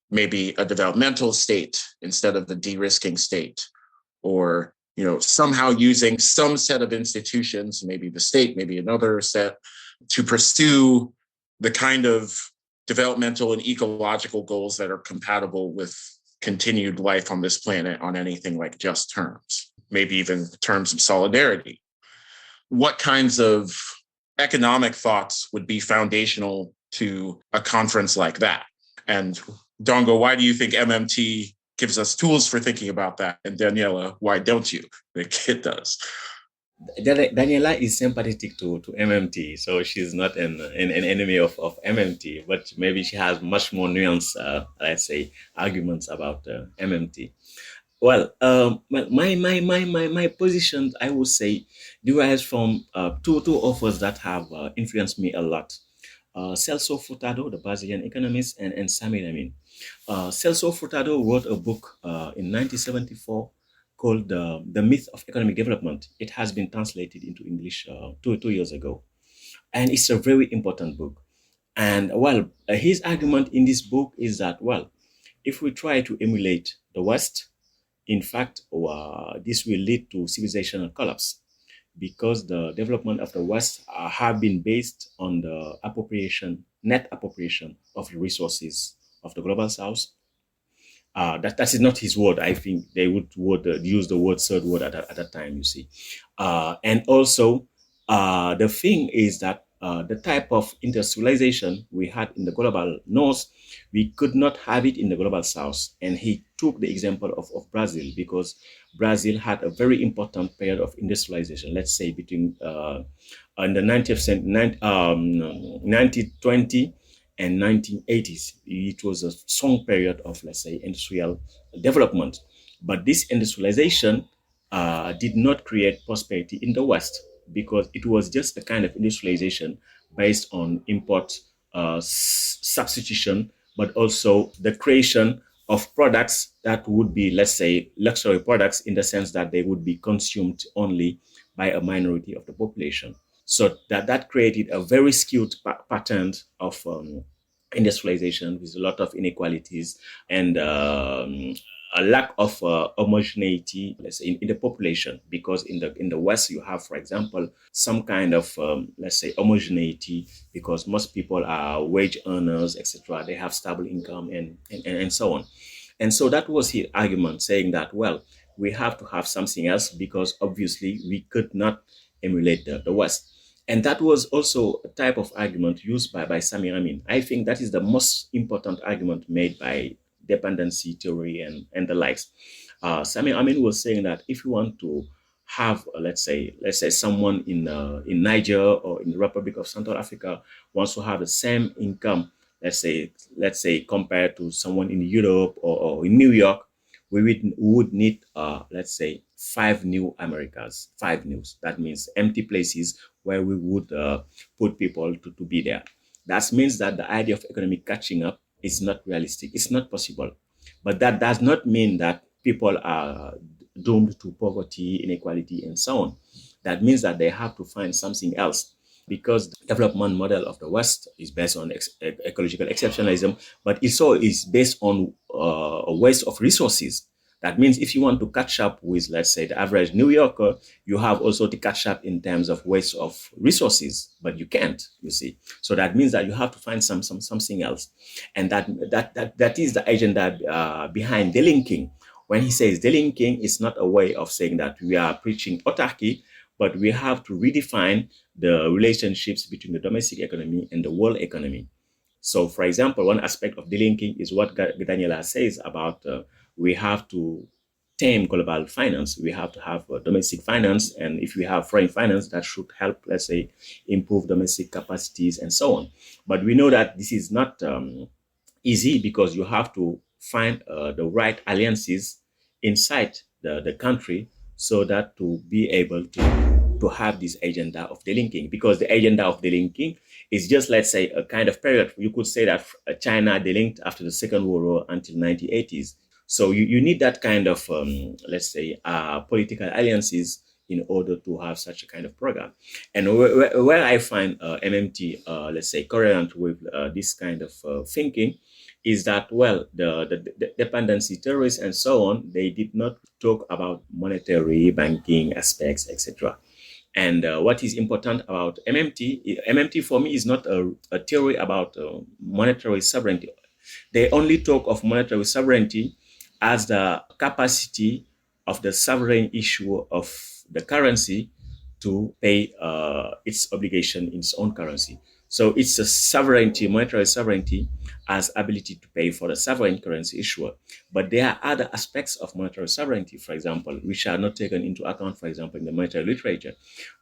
maybe a developmental state instead of the de-risking state, or somehow using some set of institutions, maybe the state, maybe another set, to pursue the kind of developmental and ecological goals that are compatible with continued life on this planet on anything like just terms. maybe even terms of solidarity. What kinds of economic thoughts would be foundational to a conference like that? And Ndongo, why do you think MMT gives us tools for thinking about that? And Daniela, why don't you think it does? Daniela is sympathetic to MMT, so she's not an enemy of MMT, but maybe she has much more nuanced, let's say, arguments about MMT. Well, my position, I would say, derives from two authors that have influenced me a lot. Celso Furtado, the Brazilian economist, and Samir Amin. Celso Furtado wrote a book in 1974 called The Myth of Economic Development. It has been translated into English two years ago. And it's a very important book. And his argument in this book is that, if we try to emulate the West, in fact, this will lead to civilizational collapse, because the development of the West have been based on the net appropriation of the resources of the global South. That is not his word. I think they would use the word third world at that time, you see. And also, the thing is that the type of industrialization we had in the global North, we could not have it in the global South. And he took the example of Brazil, because Brazil had a very important period of industrialization, let's say between in the 1920 and 1980s. It was a strong period of, let's say, industrial development. But this industrialization did not create prosperity in the West, because it was just a kind of industrialization based on import substitution, but also the creation of products that would be, let's say, luxury products, in the sense that they would be consumed only by a minority of the population. So that created a very skewed pattern of industrialization, with a lot of inequalities and a lack of homogeneity, let's say, in the population, because in the West you have, for example, some kind of let's say homogeneity, because most people are wage earners, etc. They have stable income and so on. And so that was his argument, saying that, we have to have something else, because obviously we could not emulate the West. And that was also a type of argument used by Samir Amin. I think that is the most important argument made by dependency theory and the likes. Samir Amin was saying that if you want to have, let's say someone in Niger or in the Republic of Central Africa wants to have the same income, let's say compared to someone in Europe or in New York, we would need, let's say, 5 new Americas, 5 new. That means empty places where we would put people to be there. That means that the idea of economic catching up is not realistic. It's not possible. But that does not mean that people are doomed to poverty, inequality, and so on. That means that they have to find something else, because the development model of the West is based on ecological exceptionalism, but it also is based on a waste of resources. That means if you want to catch up with, let's say, the average New Yorker, you have also to catch up in terms of waste of resources, but you can't, you see. So that means that you have to find something else. And that is the agenda behind delinking. When he says delinking, it's not a way of saying that we are preaching autarky, but we have to redefine the relationships between the domestic economy and the world economy. So, for example, one aspect of delinking is what Daniela says about we have to tame global finance. We have to have domestic finance. And if we have foreign finance, that should help, let's say, improve domestic capacities and so on. But we know that this is not easy, because you have to find the right alliances inside the country, so that to be able to have this agenda of delinking. Because the agenda of delinking is just, let's say, a kind of period. You could say that China delinked after the Second World War until 1980s. So you need that kind of, let's say, political alliances in order to have such a kind of program. And where I find MMT, let's say, coherent with this kind of thinking, is that, the dependency theorists and so on, they did not talk about monetary, banking aspects, etc. And what is important about MMT for me is not a theory about monetary sovereignty. They only talk of monetary sovereignty as the capacity of the sovereign issue of the currency to pay its obligation in its own currency. So it's a sovereignty, monetary sovereignty, as ability to pay for the sovereign currency issuer. But there are other aspects of monetary sovereignty, for example, which are not taken into account, for example, in the monetary literature.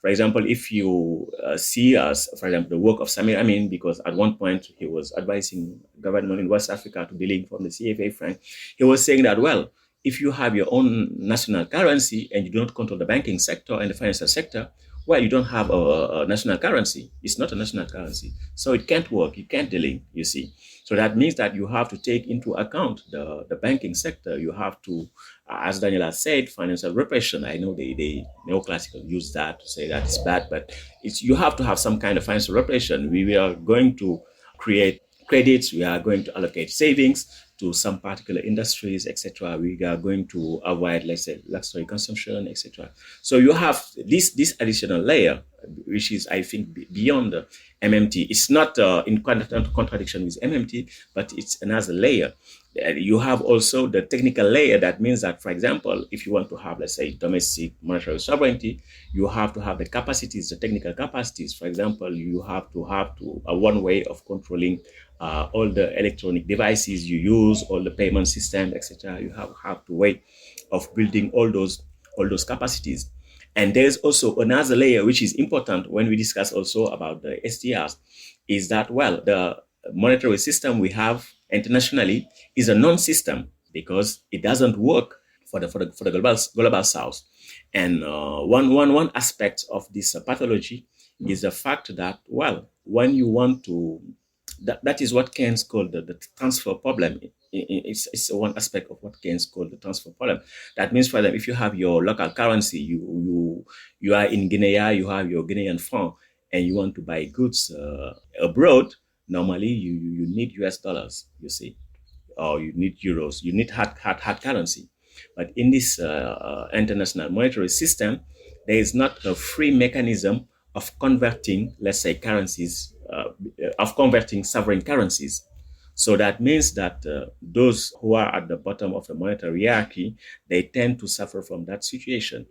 For example, if you see, for example, the work of Samir Amin, because at one point he was advising government in West Africa to dealing from the CFA franc, he was saying that, well, if you have your own national currency and you do not control the banking sector and the financial sector, well, you don't have a national currency. It's not a national currency. So it can't work. You can't delink, you see. So that means that you have to take into account the banking sector. You have to, as Daniela said, financial repression. I know they neoclassical use that to say that it's bad, but you have to have some kind of financial repression. We are going to create credits. We are going to allocate savings to some particular industries, etc. We are going to avoid, let's say, luxury consumption, etc. So you have this additional layer, which is, I think, beyond the MMT. It's not in contradiction with MMT, but it's another layer. You have also the technical layer. That means that, for example, if you want to have, let's say, domestic monetary sovereignty, you have to have the capacities, the technical capacities. For example, you have to one way of controlling all the electronic devices you use, all the payment systems, etc. You have to way of building all those capacities. And there's also another layer which is important when we discuss also about the SDRs, is that, well, the monetary system we have internationally is a non-system because it doesn't work for the global south. And one aspect of this pathology is the fact that, well, when you want to, that is what Keynes called the transfer problem. It's one aspect of what Keynes called the transfer problem. That means, for them, if you have your local currency, you are in Guinea, you have your Guinean franc, and you want to buy goods abroad, normally you need US dollars, you see, or you need euros, you need hard currency. But in this international monetary system, there is not a free mechanism of converting, let's say, currencies, of converting sovereign currencies. So that means that those who are at the bottom of the monetary hierarchy, they tend to suffer from that situation.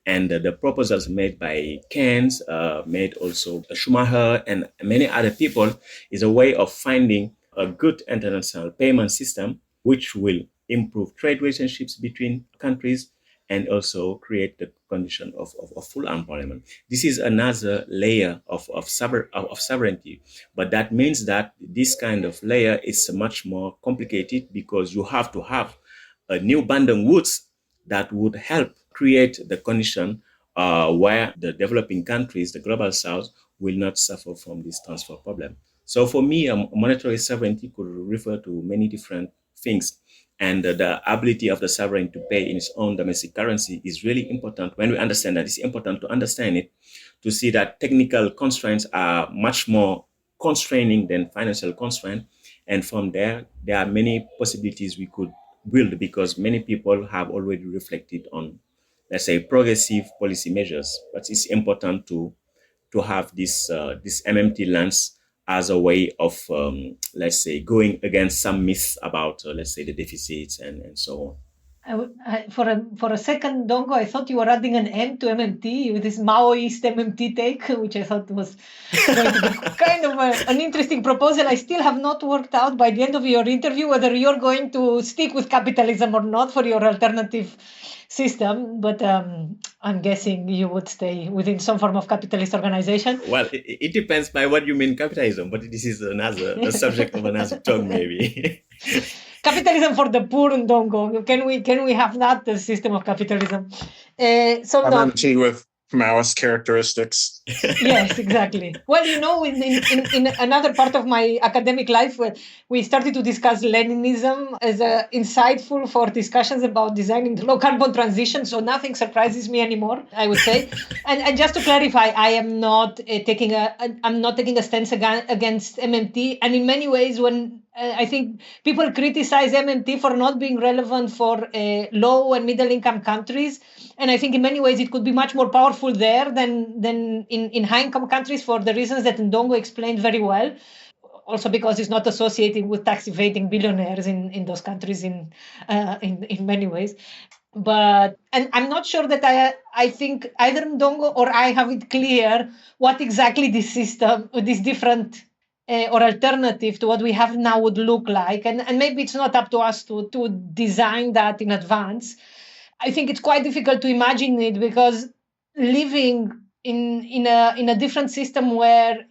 And the proposals made by Keynes, made also Schumacher and many other people, is a way of finding a good international payment system which will improve trade relationships between countries and also create the condition of full employment. This is another layer of sovereignty. But that means that this kind of layer is much more complicated because you have to have a new Bretton Woods that would help create the condition where the developing countries, the global south, will not suffer from this transfer problem. So for me, monetary sovereignty could refer to many different things. And the ability of the sovereign to pay in its own domestic currency is really important. When we understand that, it's important to understand it, to see that technical constraints are much more constraining than financial constraints. And from there are many possibilities we could build because many people have already reflected on, let's say, progressive policy measures. But it's important to have this MMT lens as a way of, let's say, going against some myths about, let's say, the deficits and so on. For a second, Ndongo, I thought you were adding an M to MMT with this Maoist MMT take, which I thought was going to be kind of an interesting proposal. I still have not worked out by the end of your interview whether you're going to stick with capitalism or not for your alternative system, but I'm guessing you would stay within some form of capitalist organization. Well, it depends by what you mean capitalism, but this is a subject of another talk, maybe. Capitalism for the poor, Ndongo. Can we have that, the system of capitalism? MMT with Maoist characteristics. Yes, exactly. Well, in another part of my academic life, we started to discuss Leninism as insightful for discussions about designing the low carbon transition. So nothing surprises me anymore, I would say. and just to clarify, I am not taking a stance against MMT. And in many ways, when I think people criticize MMT for not being relevant for low and middle income countries. And I think in many ways it could be much more powerful there than in high income countries for the reasons that Ndongo explained very well. Also because it's not associated with tax evading billionaires in those countries in many ways. And I'm not sure that I think either Ndongo or I have it clear what exactly this system, this different or alternative to what we have now would look like. And maybe it's not up to us to design that in advance. I think it's quite difficult to imagine it because living in a different system where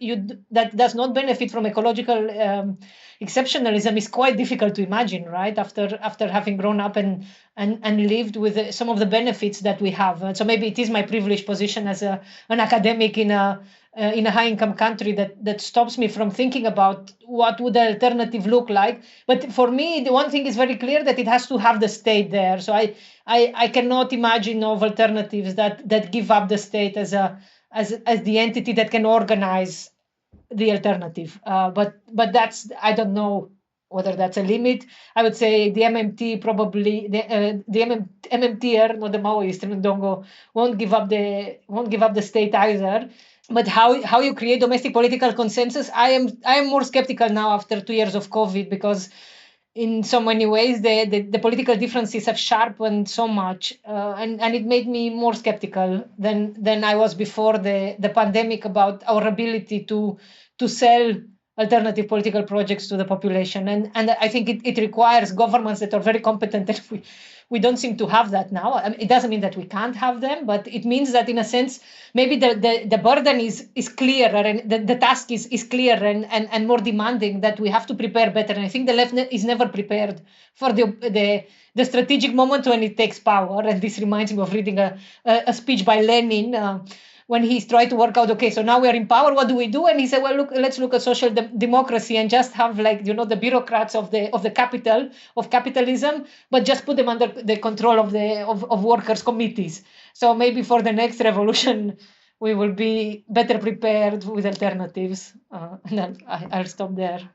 that does not benefit from ecological exceptionalism is quite difficult to imagine, right? After having grown up and lived with some of the benefits that we have. And so maybe it is my privileged position as an academic in a high income country that stops me from thinking about what would the alternative look like. But for me, the one thing is very clear that it has to have the state there. So I cannot imagine of alternatives that give up the state as the entity that can organize the alternative. But that's, I don't know whether that's a limit. I would say the MMT probably the MMTer, not the Maoist Ndongo, won't give up the state either. But how you create domestic political consensus, I am more skeptical now after 2 years of COVID, because in so many ways the political differences have sharpened so much, and it made me more skeptical than I was before the pandemic about our ability to sell alternative political projects to the population. And I think it requires governments that are very competent, and we don't seem to have that now. I mean, it doesn't mean that we can't have them, but it means that in a sense, maybe the burden is clearer, and the task is clearer and more demanding, that we have to prepare better. And I think the left is never prepared for the strategic moment when it takes power. And this reminds me of reading a speech by Lenin, when he's trying to work out, okay, so now we are in power, what do we do? And he said, well, let's look at social democracy and just have the bureaucrats of the capital of capitalism, but just put them under the control of workers' committees. So maybe for the next revolution, we will be better prepared with alternatives. And then I'll stop there.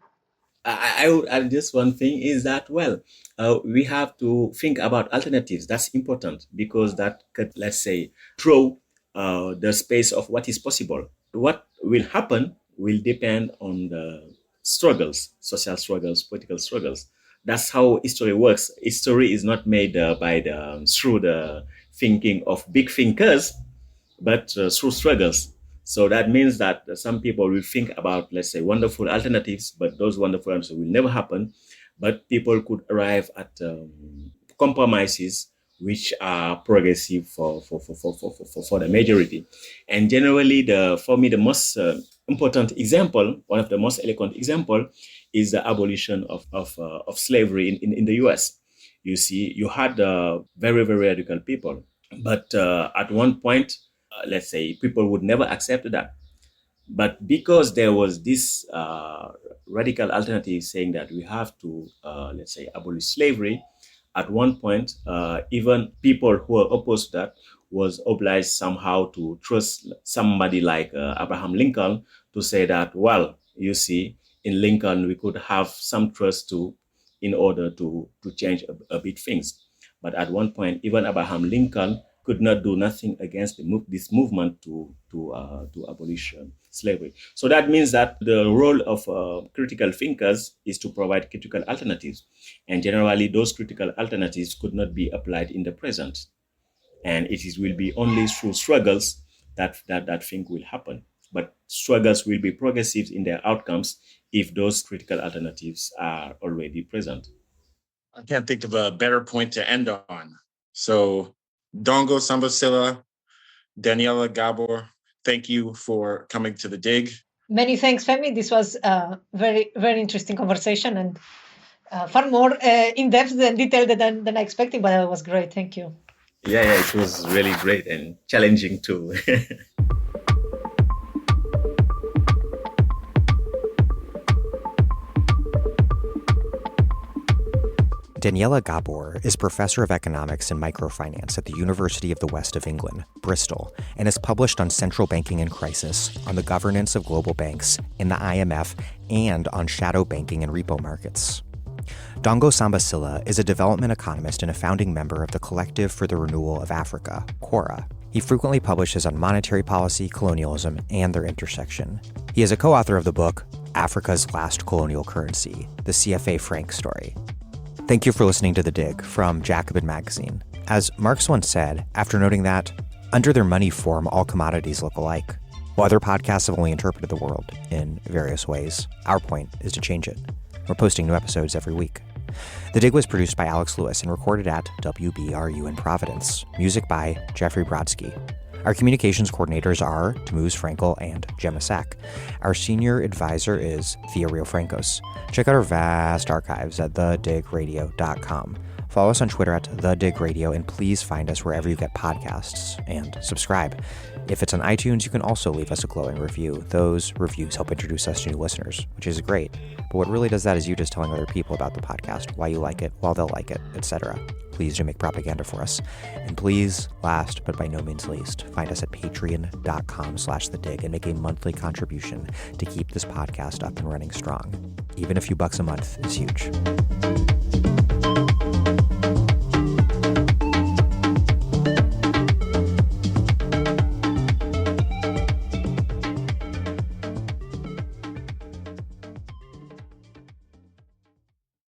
I would add just one thing is that, we have to think about alternatives. That's important, because that could, let's say, throw the space of what is possible. What will happen will depend on the struggles, social struggles, political struggles. That's how history works. History is not made through the thinking of big thinkers, but through struggles. So that means that some people will think about, let's say, wonderful alternatives, but those wonderful alternatives will never happen. But people could arrive at compromises which are progressive for the majority. And generally, for me, the most important example, one of the most eloquent example, is the abolition of slavery in the US. You see, you had very, very radical people, but at one point, let's say, people would never accept that. But because there was this radical alternative saying that we have to, let's say, abolish slavery, at one point, even people who were opposed to that was obliged somehow to trust somebody like Abraham Lincoln to say that, well, you see, in Lincoln, we could have some trust too in order to change a bit things. But at one point, even Abraham Lincoln could not do nothing against this movement to abolish slavery. So that means that the role of critical thinkers is to provide critical alternatives. And generally, those critical alternatives could not be applied in the present. And will be only through struggles that thing will happen. But struggles will be progressive in their outcomes if those critical alternatives are already present. I can't think of a better point to end on. So, Ndongo Samba Sylla, Daniela Gabor, thank you for coming to The Dig. Many thanks, Femi. This was a very, very interesting conversation, and far more in-depth and detailed than I expected, but it was great. Thank you. Yeah, it was really great and challenging too. Daniela Gabor is professor of economics and microfinance at the University of the West of England, Bristol, and has published on central banking and crisis, on the governance of global banks, in the IMF, and on shadow banking and repo markets. Ndongo Samba Sylla is a development economist and a founding member of the Collective for the Renewal of Africa, CORA. He frequently publishes on monetary policy, colonialism, and their intersection. He is a co-author of the book, Africa's Last Colonial Currency, the CFA Frank Story. Thank you for listening to The Dig from Jacobin Magazine. As Marx once said, after noting that, under their money form, all commodities look alike. While other podcasts have only interpreted the world in various ways, our point is to change it. We're posting new episodes every week. The Dig was produced by Alex Lewis and recorded at WBRU in Providence. Music by Jeffrey Brodsky. Our communications coordinators are Tamuz Frankel and Gemma Sack. Our senior advisor is Thea Riofrancos. Check out our vast archives at thedigradio.com. Follow us on Twitter at thedigradio, and please find us wherever you get podcasts and subscribe. If it's on iTunes, you can also leave us a glowing review. Those reviews help introduce us to new listeners, which is great. But what really does that is you just telling other people about the podcast, why you like it, why they'll like it, etc. Please do make propaganda for us. And please, last but by no means least, find us at patreon.com/thedig and make a monthly contribution to keep this podcast up and running strong. Even a few bucks a month is huge.